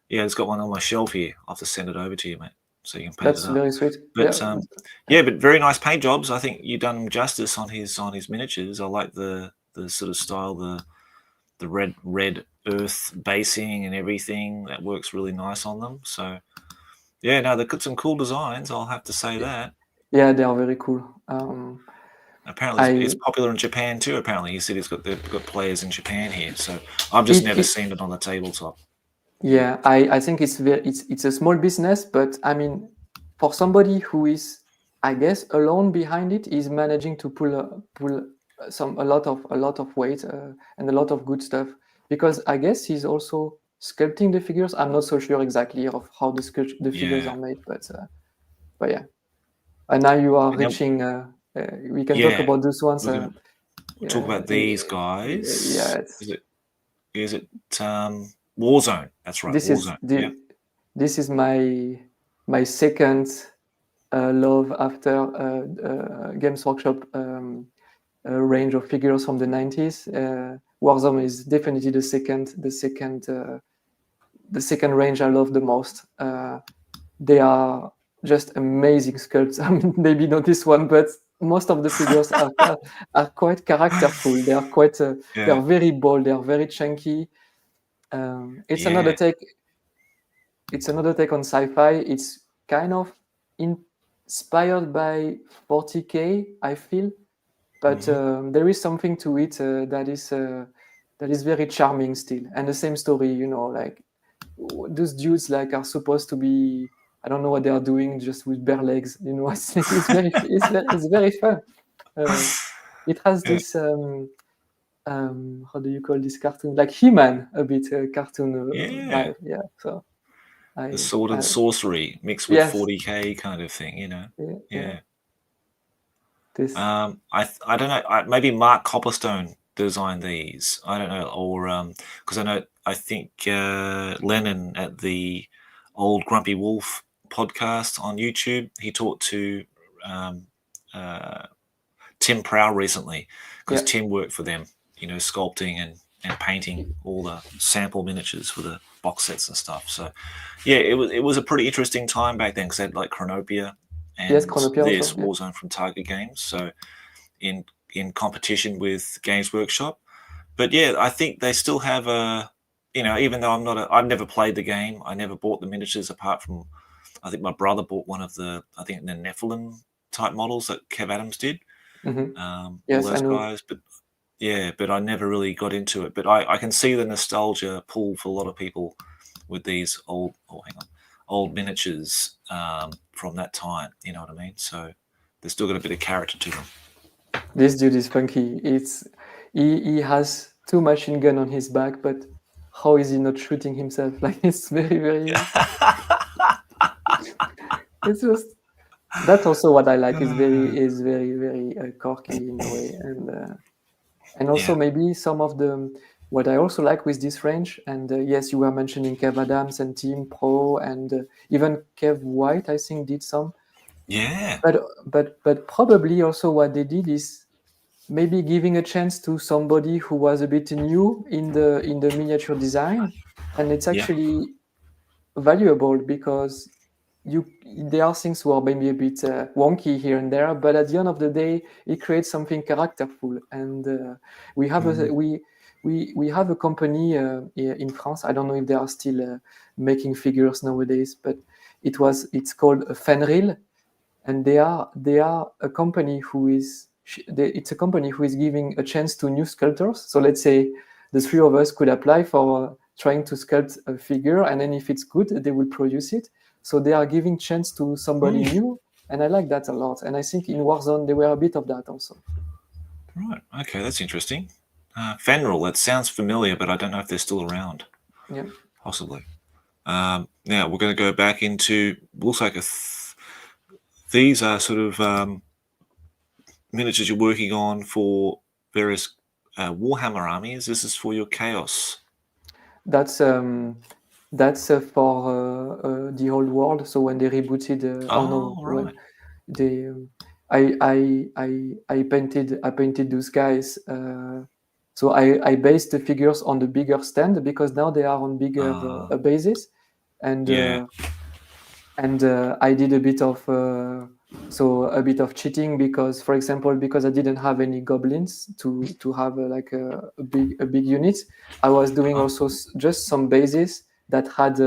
Speaker 1: it's got one on my shelf here. I'll have to send it over to you, mate, so you can paint it up.
Speaker 3: That's very sweet.
Speaker 1: But but very nice paint jobs. I think you've done justice on his miniatures. I like the sort of style, the red earth basing and everything. That works really nice on them. So they've got some cool designs. I'll have to say that.
Speaker 3: Yeah, they are very cool.
Speaker 1: Apparently, it's popular in Japan too. Apparently, he said they've got players in Japan here. So I've just never seen it on the tabletop.
Speaker 3: Yeah, I think it's a small business, but I mean, for somebody who is, I guess, alone behind it, is managing to pull a lot of weight and a lot of good stuff. because I guess he's also sculpting the figures. I'm not so sure exactly of how the figures
Speaker 1: Yeah.
Speaker 3: are made, but yeah. And now you are
Speaker 1: And then-
Speaker 3: reaching. We can talk
Speaker 1: Yeah,
Speaker 3: about those ones.
Speaker 1: we're gonna talk about these guys.
Speaker 3: Yeah,
Speaker 1: Is it Warzone? That's right,
Speaker 3: this
Speaker 1: Warzone. Yeah.
Speaker 3: this is my second love after Games Workshop range of figures from the 90s. Warzone is definitely the second range I love the most. They are just amazing sculpts. I mean, maybe not this one, but most of the figures are quite characterful. They are quite they are very bold. They are very chunky. It's another take. It's another take on sci-fi. It's kind of inspired by 40K, I feel, but there is something to it that is very charming still. And the same story, you know, like those dudes like are supposed to be, I don't know what they are doing just with bare legs, you know. It's very fun. It has this how do you call this cartoon, like He-Man a bit, cartoon vibe. Yeah, so
Speaker 1: the sword and sorcery mixed with 40K kind of thing, you know. Yeah.
Speaker 3: This
Speaker 1: I don't know, maybe Mark Copperstone designed these, I don't know, or because I think Lennon at the old Grumpy Wolf podcast on YouTube, he talked to Tim Prow recently, because Tim worked for them, you know, sculpting and painting all the sample miniatures for the box sets and stuff. So yeah, it was a pretty interesting time back then, because they had like Chronopia and
Speaker 3: Chronopia
Speaker 1: this
Speaker 3: also,
Speaker 1: Warzone from Target Games, so in competition with Games Workshop. But yeah, I think they still have a, you know, even though I've never played the game, I never bought the miniatures, apart from I think my brother bought one of the Nephilim type models that Kev Adams did.
Speaker 3: yes,
Speaker 1: all those guys, but I never really got into it. But I can see the nostalgia pull for a lot of people with these old miniatures from that time. You know what I mean? So they've still got a bit of character to them.
Speaker 3: This dude is funky. He has two machine gun on his back, but how is he not shooting himself? Like, it's very. It's just, that's also what I like. Is very quirky in a way, and also maybe some of the, what I also like with this range, and yes, you were mentioning Kev Adams and Team Pro, and even Kev White, I think, did some.
Speaker 1: Yeah.
Speaker 3: But probably also what they did is maybe giving a chance to somebody who was a bit new in the miniature design, and it's actually valuable, because there are things who are maybe a bit wonky here and there, but at the end of the day, it creates something characterful. And we have we have a company in France. I don't know if they are still making figures nowadays, but it's called Foundry, and they are a company who is it's a company who is giving a chance to new sculptors. So let's say the three of us could apply for trying to sculpt a figure, and then if it's good, they will produce it. So they are giving chance to somebody new, and I like that a lot. And I think in Warzone they were a bit of that also.
Speaker 1: Right. Okay, that's interesting. Fenril, that sounds familiar, but I don't know if they're still around.
Speaker 3: Yeah.
Speaker 1: Possibly. Now we're going to go back into, looks like these are sort of miniatures you're working on for various Warhammer armies. This is for your Chaos.
Speaker 3: That's for the old world. So when they rebooted,
Speaker 1: right.
Speaker 3: I painted those guys. So I based the figures on the bigger stand, because now they are on bigger bases, and I did a bit of cheating, because, for example, because I didn't have any goblins to have like a big unit, I was doing also just some bases that had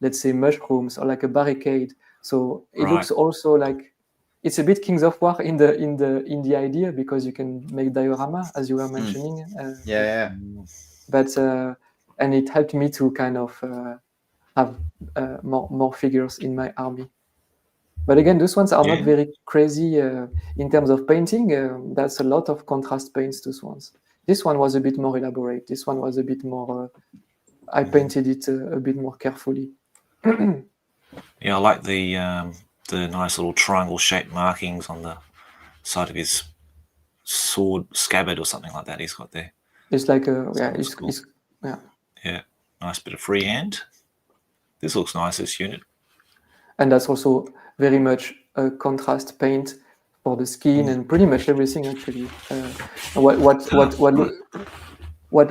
Speaker 3: let's say mushrooms or like a barricade. So it looks also like it's a bit Kings of War in the idea, because you can make diorama, as you were mentioning. But and it helped me to kind of have more figures in my army. But again, those ones are not very crazy in terms of painting. That's a lot of contrast paints, those ones. This one was a bit more elaborate. This one was a bit more. I painted it a bit more carefully.
Speaker 1: Yeah, I like the nice little triangle-shaped markings on the side of his sword scabbard or something like that he's got there.
Speaker 3: It's like a
Speaker 1: looks cool. Yeah, nice bit of freehand. This looks nice, this unit.
Speaker 3: And that's also very much a contrast paint for the skin and pretty much everything actually. What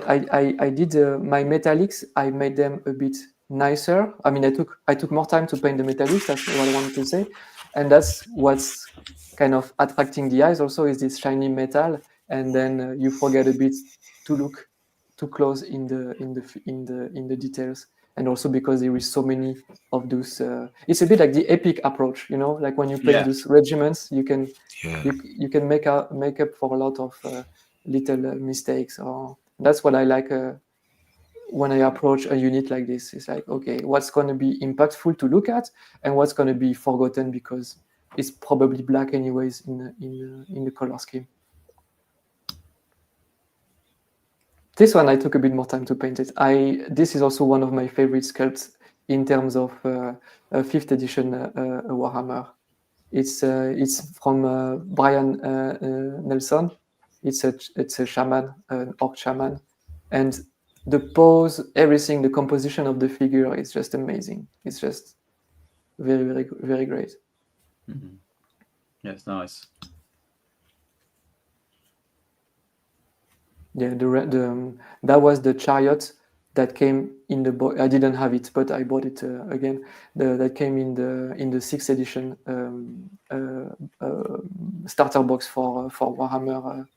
Speaker 3: I did my metallics, I made them a bit nicer. I mean, I took more time to paint the metallics. That's what I wanted to say, and that's what's kind of attracting the eyes. Also, is this shiny metal, and then you forget a bit to look too close in the details, and also because there is so many of those. It's a bit like the epic approach, you know, like when you paint those regiments, you can you can make up for a lot of little mistakes. Or that's what I like when I approach a unit like this. It's like, okay, what's going to be impactful to look at, and what's going to be forgotten because it's probably black anyways in the color scheme. This one I took a bit more time to paint it. This is also one of my favorite sculpts in terms of 5th edition Warhammer. It's from Brian Nelson. It's a shaman, an orc shaman, and the pose, everything, the composition of the figure is just amazing. It's just very, very, very great.
Speaker 4: Mm-hmm. Yeah, it's nice.
Speaker 3: Yeah, that was the chariot that came in the box. I didn't have it, but I bought it again. That came in the 6th edition starter box for Warhammer,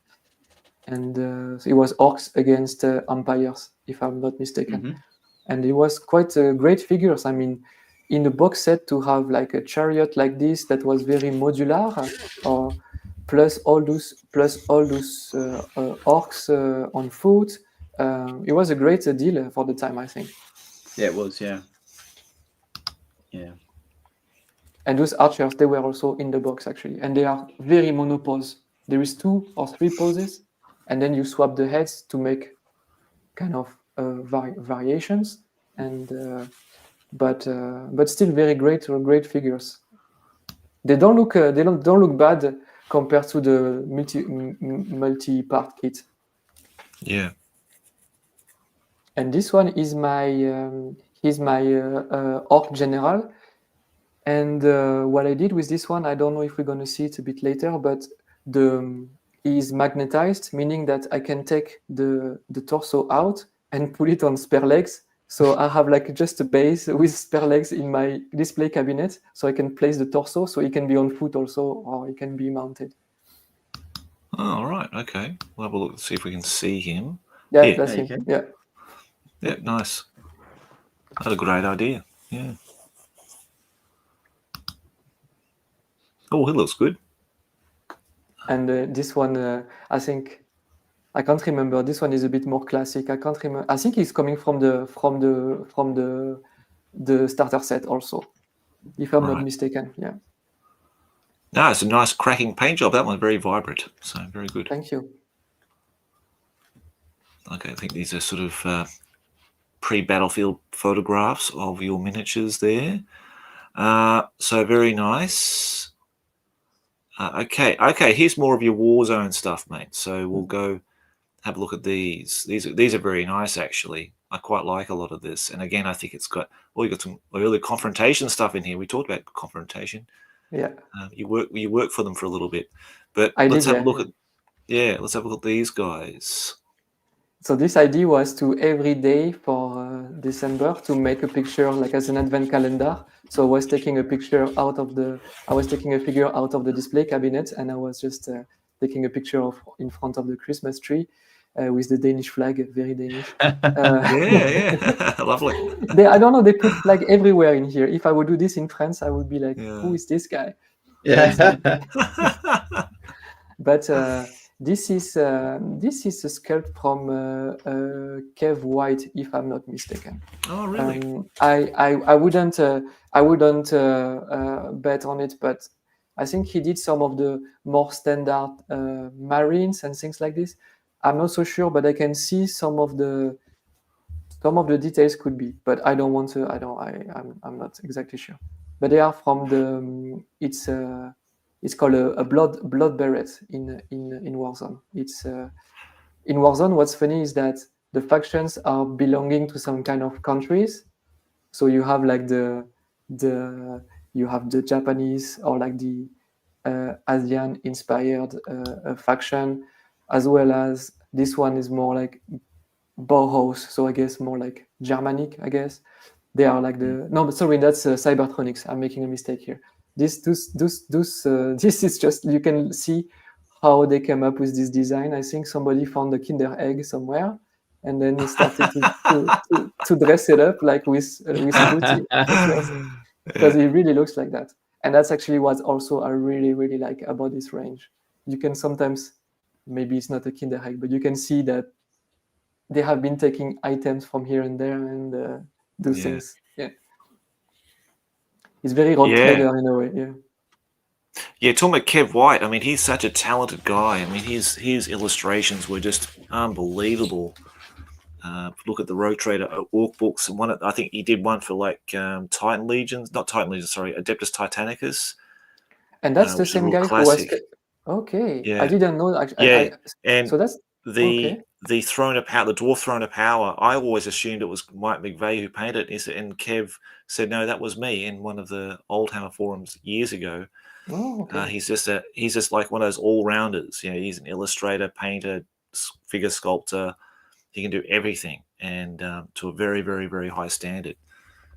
Speaker 3: and it was orcs against empires, if I'm not mistaken.
Speaker 4: Mm-hmm.
Speaker 3: And it was quite great figures. I mean, in the box set to have like a chariot like this that was very modular, or plus all those orcs on foot. It was a great deal for the time, I think.
Speaker 4: Yeah, it was. Yeah. Yeah.
Speaker 3: And those archers, they were also in the box actually, and they are very monopose. There is 2 or 3 poses, and then you swap the heads to make kind of variations. And but still very great figures. They don't look bad compared to the multi-part kit.
Speaker 1: Yeah.
Speaker 3: And this one is my orc general. And what I did with this one, I don't know if we're going to see it a bit later, but is magnetized, meaning that I can take the torso out and put it on spare legs. So I have like just a base with spare legs in my display cabinet, so I can place the torso, so it can be on foot also, or it can be mounted.
Speaker 1: Oh, all right. Okay. We'll have a look and see if we can see him.
Speaker 3: Yeah,
Speaker 1: Here.
Speaker 3: that's him. Yeah.
Speaker 1: Yeah, nice. That's a great idea. Yeah. Oh, he looks good.
Speaker 3: And this one, I think, I can't remember. This one is a bit more classic. I can't remember. I think he's coming from the starter set also, if I'm not mistaken. Yeah.
Speaker 1: No, it's a nice cracking paint job. That one's very vibrant. So very good.
Speaker 3: Thank you.
Speaker 1: Okay, I think these are sort of pre-battlefield photographs of your miniatures there. So very nice. Okay. Here's more of your Warzone stuff, mate. So we'll go have a look at these. These are very nice, actually. I quite like a lot of this. And again, I think it's got you got some early confrontation stuff in here. We talked about confrontation.
Speaker 3: Yeah.
Speaker 1: You work for them for a little bit, but
Speaker 3: let's
Speaker 1: have a look at these guys.
Speaker 3: So this idea was to every day for December to make a picture like as an advent calendar. So I was taking a figure out of the display cabinet, and I was just taking a picture in front of the Christmas tree with the Danish flag, very Danish.
Speaker 1: Yeah, lovely.
Speaker 3: I don't know, they put flag everywhere in here. If I would do this in France, I would be like, who is this guy?
Speaker 4: Yeah.
Speaker 3: But this is a sculpt from Kev White, if I'm not mistaken.
Speaker 1: Oh, really?
Speaker 3: I wouldn't bet on it, but I think he did some of the more standard marines and things like this. I'm not so sure, but I can see some of the details could be, but I don't want to. I'm not exactly sure. But they are from the. It's called a blood beret in Warzone. It's in Warzone. What's funny is that the factions are belonging to some kind of countries. So you have like the Japanese or like the Asian inspired faction, as well as this one is more like Bauhaus, so I guess more like Germanic, I guess. They are like the no, but sorry, that's Cybertronics. I'm making a mistake here. This is just, you can see how they came up with this design. I think somebody found a Kinder egg somewhere, and then he started to dress it up like with booty, because it really looks like that. And that's actually what also I really, really like about this range. You can sometimes, maybe it's not a Kinder egg, but you can see that they have been taking items from here and there and do things. Yeah, it's very Rogue Trader in a way. Yeah.
Speaker 1: Yeah, talking about Kev White, I mean, he's such a talented guy. I mean, his illustrations were just unbelievable. Look at the Rogue Trader Orc books, and I think he did one for like Titan Legions, not Titan Legions, sorry, Adeptus Titanicus.
Speaker 3: And that's the same guy
Speaker 1: classic.
Speaker 3: who was. Okay,
Speaker 1: Yeah.
Speaker 3: I didn't know.
Speaker 1: And
Speaker 3: so that's
Speaker 1: the Throne of Power, the Dwarf Throne of Power. I always assumed it was Mike McVeigh who painted it, and Kev said no, that was me in one of the Old Hammer forums years ago.
Speaker 3: Oh, okay.
Speaker 1: He's just like one of those all-rounders. You know, he's an illustrator, painter, figure sculptor. He can do everything, and to a very, very, very high standard.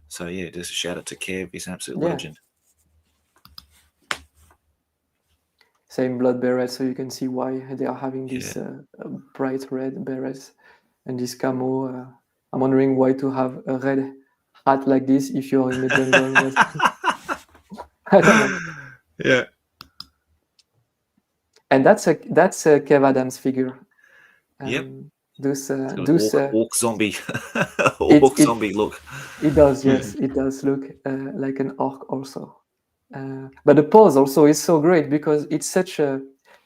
Speaker 1: So yeah, just a shout out to Kev. He's an absolute legend.
Speaker 3: Same blood beret, so you can see why they are having these bright red berets and this camo. I'm wondering why to have a red hat like this if you're in the jungle. I don't know.
Speaker 1: Yeah.
Speaker 3: And that's a Kev Adams figure.
Speaker 1: Yep.
Speaker 3: Orc
Speaker 1: zombie, zombie look.
Speaker 3: It does, yes. It does look like an orc also. But the pose also is so great because it's a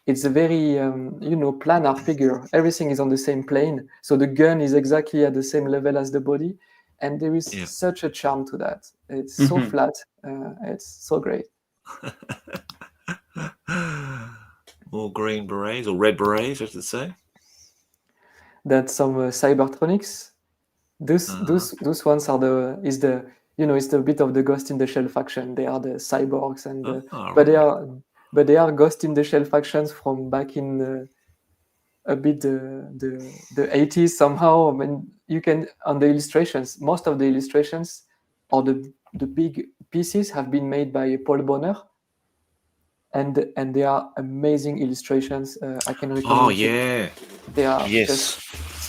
Speaker 3: very planar figure. Everything is on the same plane, so the gun is exactly at the same level as the body, and there is such a charm to that. It's so flat. It's so great.
Speaker 1: More green berets or red berets, I should say.
Speaker 3: That's some Cybertronics. Those ones are it's the bit of the Ghost in the Shell faction. They are the cyborgs, and they are Ghost in the Shell factions from back in a bit the 80s somehow. I mean, you can on the illustrations. Most of the illustrations or the big pieces have been made by Paul Bonner, and they are amazing illustrations. I can recommend.
Speaker 1: Oh yeah,
Speaker 3: they are just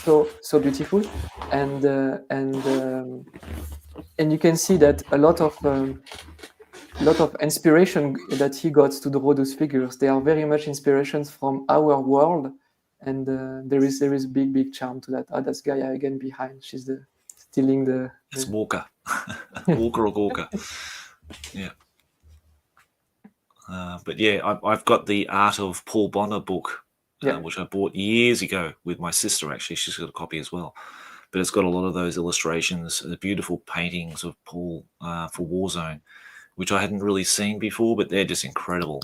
Speaker 3: so beautiful, and you can see that a lot of inspiration that he got to draw those figures. They are very much inspirations from our world, and there is big charm to that. That's Gaia again behind. She's stealing the.
Speaker 1: It's Walker, Walker or Gorka. Yeah. But yeah, I've got the Art of Paul Bonner book, which I bought years ago with my sister. Actually, she's got a copy as well. But it's got a lot of those illustrations, the beautiful paintings of Paul for Warzone, which I hadn't really seen before, but they're just incredible.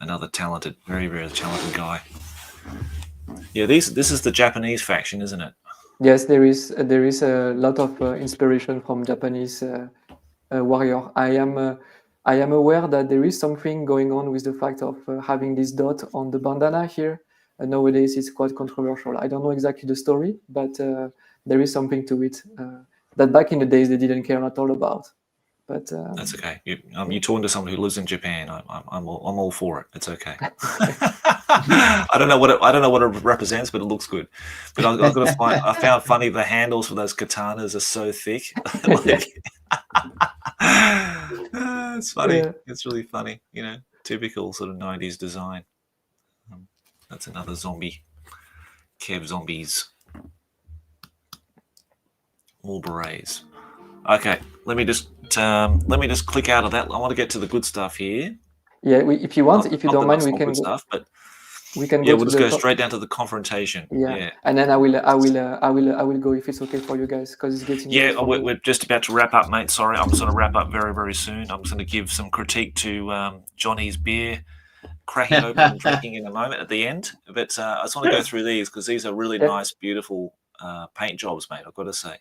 Speaker 1: Another talented, very, very talented guy. Yeah, this is the Japanese faction, isn't it?
Speaker 3: Yes, there is a lot of inspiration from Japanese warrior. I am aware that there is something going on with the fact of having this dot on the bandana here. Nowadays, it's quite controversial. I don't know exactly the story, but there is something to it that back in the days they didn't care at all about. But
Speaker 1: that's okay. You're talking to someone who lives in Japan. I'm all for it. It's okay. I don't know what it represents, but it looks good. But I've got to find. I found funny the handles for those katanas are so thick. It's funny. Yeah. It's really funny. You know, typical sort of 90s design. That's another zombie. Kev zombies. All berets. Okay, let me just click out of that. I want to get to the good stuff here.
Speaker 3: Yeah, if you want, if you don't mind, we can.
Speaker 1: Good stuff, but
Speaker 3: We can
Speaker 1: Yeah,
Speaker 3: go
Speaker 1: we'll
Speaker 3: to
Speaker 1: just
Speaker 3: the
Speaker 1: go straight down to the confrontation.
Speaker 3: yeah, and then I will go if it's okay for you guys because it's getting late for me.
Speaker 1: We're just about to wrap up, mate. Sorry, I'm just going to wrap up very, very soon. I'm just going to give some critique to Johnny's beer, cracking open and drinking in a moment at the end. But I just want to go through these because these are really
Speaker 3: Yeah.
Speaker 1: nice, beautiful paint jobs, mate. I've got to say.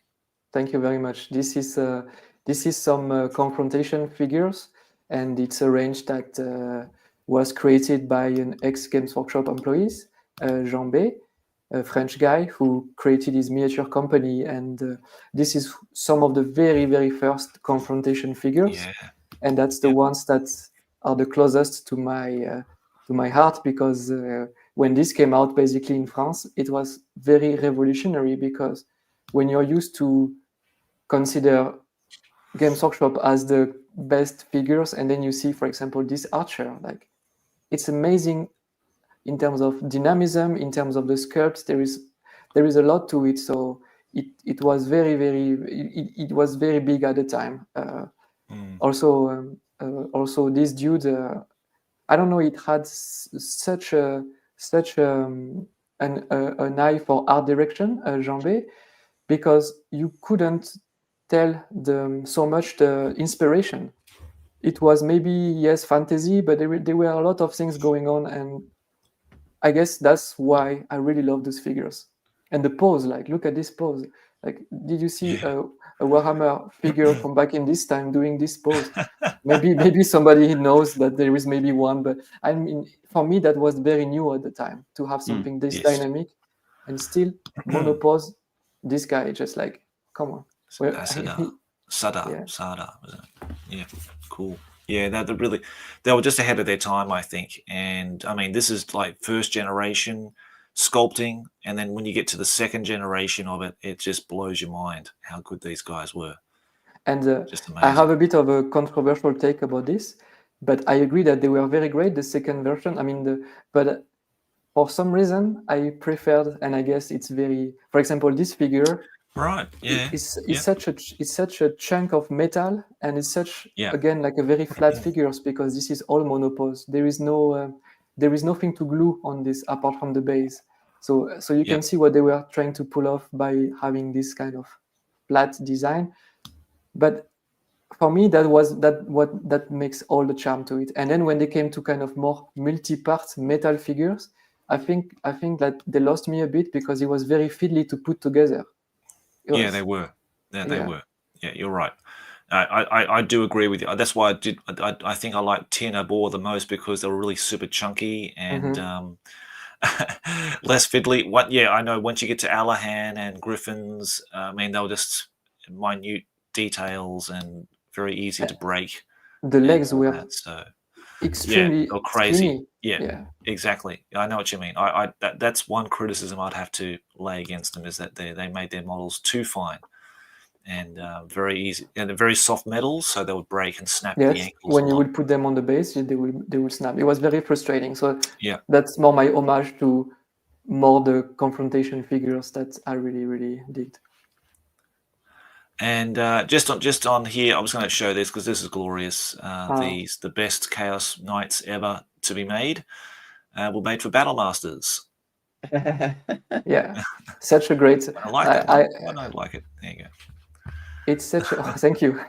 Speaker 3: Thank you very much. This is some confrontation figures, and it's a range that was created by an ex-Games Workshop employees, Jean B, a French guy who created his miniature company, and this is some of the very, very first confrontation figures,
Speaker 1: Yeah.
Speaker 3: and that's the ones that are the closest to my heart because when this came out basically in France, it was very revolutionary because when you're used to consider Games Workshop as the best figures, and then you see, for example, this archer, like it's amazing in terms of dynamism, in terms of the sculpt. There is a lot to it, so it was it was very big at the time. Also this dude, I don't know, it had such an eye for art direction, Jean B, because you couldn't tell so much the inspiration. It was maybe, yes, fantasy, but there were a lot of things going on, and I guess that's why I really love those figures. And the pose, like, look at this pose. Like, did you see a Warhammer figure from back in this time doing this pose? Maybe somebody knows that there is maybe one, but I mean, for me, that was very new at the time to have something this dynamic and still monopose. This guy just like, come on.
Speaker 1: Sada, wasn't it? Yeah, cool. Yeah, they were just ahead of their time, I think. And I mean, this is like first generation sculpting, and then when you get to the second generation of it, it just blows your mind how good these guys were.
Speaker 3: And
Speaker 1: just
Speaker 3: I have a bit of a controversial take about this, but I agree that they were very great. The second version, I mean, but for some reason I preferred, and I guess it's very, for example, this figure.
Speaker 1: Right. Yeah.
Speaker 3: It's such a chunk of metal, and it's such again like a very flat figures because this is all monopose. There is nothing to glue on this apart from the base. So you can see what they were trying to pull off by having this kind of flat design. But for me, that makes all the charm to it. And then when they came to kind of more multi-part metal figures, I think that they lost me a bit because it was very fiddly to put together.
Speaker 1: Yeah, they were. They were. Yeah, you're right. I do agree with you. That's why I think I like Tin Abor the most because they were really super chunky and less fiddly. I know once you get to Allahan and Griffins, I mean, they were just minute details and very easy to break.
Speaker 3: The legs were extremely
Speaker 1: crazy.
Speaker 3: Skinny.
Speaker 1: Yeah, exactly. I know what you mean. That's one criticism I'd have to lay against them is that they made their models too fine and very easy and very soft metals, so they would break and snap the ankles.
Speaker 3: When you would put them on the base, they will snap. It was very frustrating. So that's more my homage to more the confrontation figures that I really, really did.
Speaker 1: And just on here, I was going to show this because this is glorious. The best Chaos Knights ever to be made were made for Battle Masters.
Speaker 3: Yeah, such a great.
Speaker 1: I like that. I don't like it. There you go.
Speaker 3: It's such. Thank you.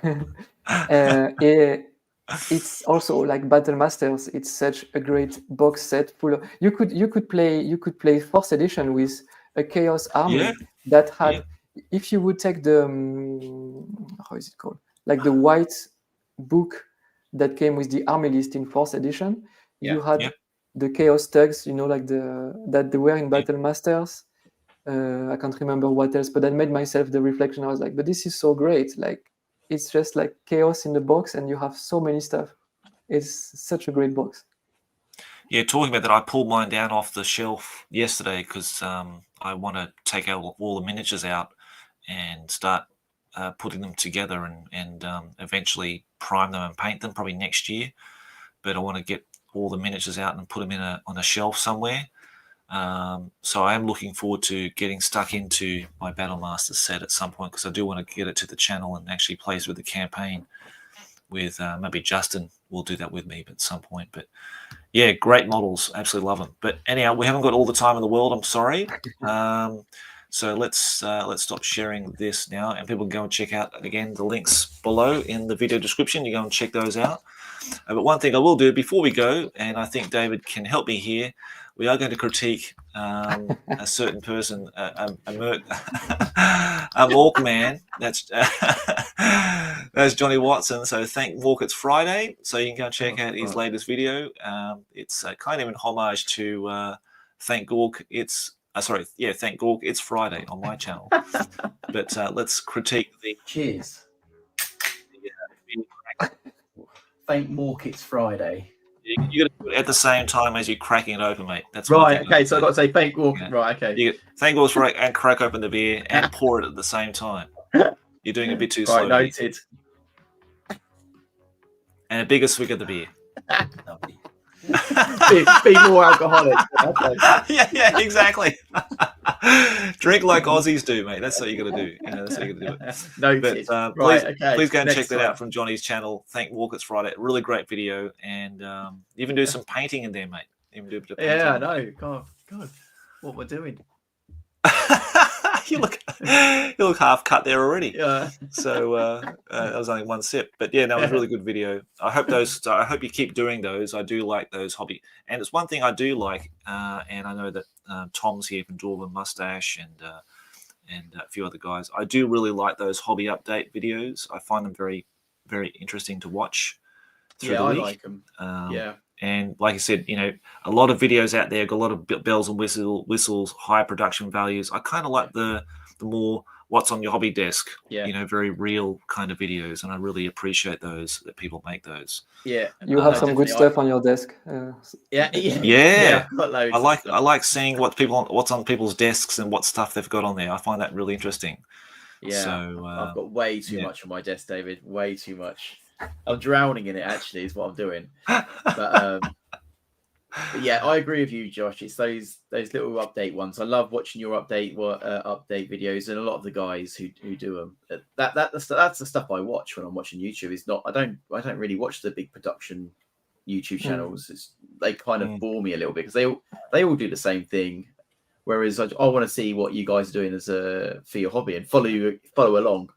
Speaker 3: It's also like Battle Masters. It's such a great box set full of. You could play Fourth Edition with a Chaos army that had. Yeah. If you would take the how is it called, like the white book that came with the army list in 4th edition, you had the Chaos Thugs, like that they were in Battle Masters. I can't remember what else, but I made myself the reflection. I was like, but this is so great. Like, it's just like chaos in the box, and you have so many stuff. It's such a great box.
Speaker 1: Yeah, talking about that, I pulled mine down off the shelf yesterday because I want to take out all the miniatures out and start putting them together and eventually prime them and paint them probably next year. But I want to get all the miniatures out and put them on a shelf somewhere. So I am looking forward to getting stuck into my Battle Master set at some point because I do want to get it to the channel and actually play with the campaign with maybe Justin will do that with me at some point. But Yeah, great models. Absolutely love them. But anyhow, we haven't got all the time in the world. I'm sorry. So let's stop sharing this now, and people can go and check out again the links below in the video description. You go and check those out. But one thing I will do before we go, and I think David can help me here, we are going to critique a certain person, a Mork man. That's Johnny Watson. So thank Mork, it's Friday. So you can go and check out his latest video. It's kind of in homage to Thank Gork. Thank Gork. It's Friday on my channel. But let's critique the.
Speaker 4: Cheers. Thank Mork, it's Friday.
Speaker 1: You got to do it at the same time as you're cracking it open, mate. That's
Speaker 4: right. Okay, so I've got to say thank Mork. Yeah. Right. Okay.
Speaker 1: You thank Gork for it and crack open the beer and pour it at the same time. You're doing a bit too slow.
Speaker 4: Right, noted.
Speaker 1: And a bigger swig of the beer.
Speaker 4: be more alcoholic.
Speaker 1: yeah, exactly. Drink like Aussies do, mate. That's what you got to do. That's how you got to do it.
Speaker 4: Noted.
Speaker 1: But please go and check that out from Johnny's channel. Thank Walk It's Friday. Really great video, and even do some painting in there, mate. Even do a bit of painting.
Speaker 4: Yeah, I know. God, what we're doing.
Speaker 1: you look half cut there already.
Speaker 4: Yeah.
Speaker 1: So that was only one sip, but yeah, that was a really good video. I hope you keep doing those. I do like those hobby, and it's one thing I do like. And I know that Tom's here from Dwarven Mustache and a few other guys. I do really like those hobby update videos. I find them very, very interesting to watch.
Speaker 4: Yeah, I like them. Yeah.
Speaker 1: And like I said, a lot of videos out there got a lot of bells and whistles, high production values. I kind of like the more what's on your hobby desk, very real kind of videos. And I really appreciate those, that people make those.
Speaker 4: Yeah.
Speaker 3: You have some good stuff on your desk.
Speaker 1: Yeah.
Speaker 4: I
Speaker 1: like seeing what's on people's desks and what stuff they've got on there. I find that really interesting.
Speaker 4: Yeah.
Speaker 1: So
Speaker 4: I've got way too much on my desk, David. Way too much. I'm drowning in it, actually, is what I'm doing. But yeah, I agree with you, Josh. It's those little update ones. I love watching your update videos, and a lot of the guys who do them. That's the stuff I watch when I'm watching YouTube. It's not. I don't really watch the big production YouTube channels. They kind of bore me a little bit because they all do the same thing. Whereas I want to see what you guys are doing for your hobby and follow along,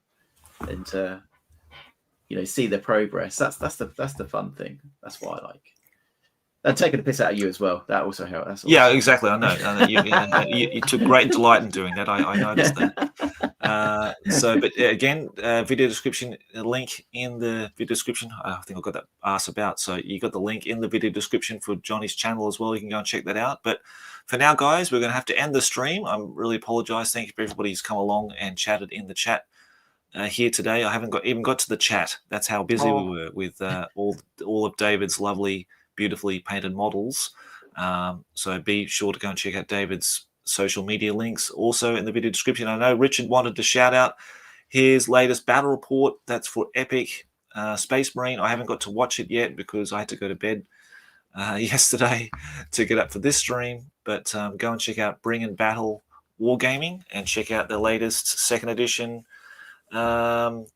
Speaker 4: and see the progress. That's the fun thing. That's what I like. And taking a piss out of you as well. That also helps.
Speaker 1: Yeah, exactly. I know. You took great delight in doing that. I noticed that. But again, video description link in the video description. I think I got that asked about. So you got the link in the video description for Johnny's channel as well. You can go and check that out. But for now, guys, we're going to have to end the stream. I really apologize. Thank you for everybody who's come along and chatted in the chat. Here today, I haven't even got to the chat. That's how busy we were with all of David's lovely, beautifully painted models. So be sure to go and check out David's social media links also in the video description. I know Richard wanted to shout out his latest battle report. That's for Epic Space Marine. I haven't got to watch it yet because I had to go to bed yesterday to get up for this stream. But go and check out Bring in Battle Wargaming and check out the latest 2nd edition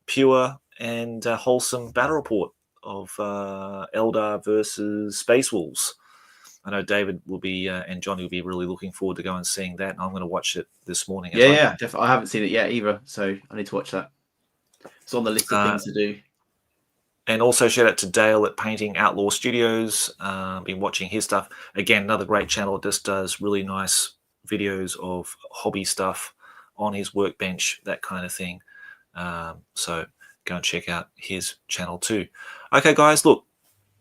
Speaker 1: pure and wholesome battle report of Eldar versus Space Wolves. I know David will be and Johnny will be really looking forward to go and seeing that. And I'm going to watch it this morning.
Speaker 4: Yeah, definitely. I haven't seen it yet either, so I need to watch that. It's on the list of things to do.
Speaker 1: And also shout out to Dale at Painting Outlaw Studios. Been watching his stuff. Again, another great channel. Just does really nice videos of hobby stuff on his workbench, that kind of thing. So go and check out his channel too. Okay, guys, look,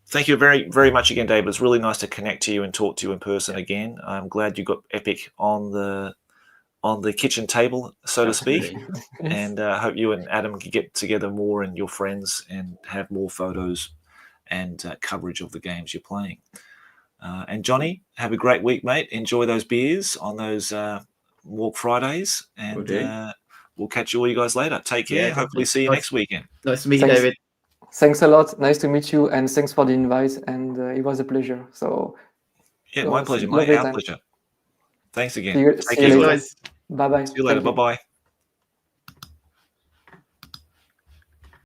Speaker 1: thank you very, very much again, David. It's really nice to connect to you and talk to you in person again. I'm glad you got Epic on the kitchen table, so to speak. And I hope you and Adam can get together more and your friends and have more photos and coverage of the games you're playing. And Johnny, have a great week, mate. Enjoy those beers on those Walk Fridays. And we'll catch all you guys later. Take care. Hopefully see you next weekend.
Speaker 4: Nice to meet you, David.
Speaker 3: Thanks a lot. Nice to meet you, and thanks for the invite. And it was a pleasure. So
Speaker 1: yeah, my pleasure, mate. Our pleasure. Thanks again.
Speaker 3: See you later.
Speaker 4: Guys.
Speaker 3: Bye-bye.
Speaker 1: See you later. Bye-bye.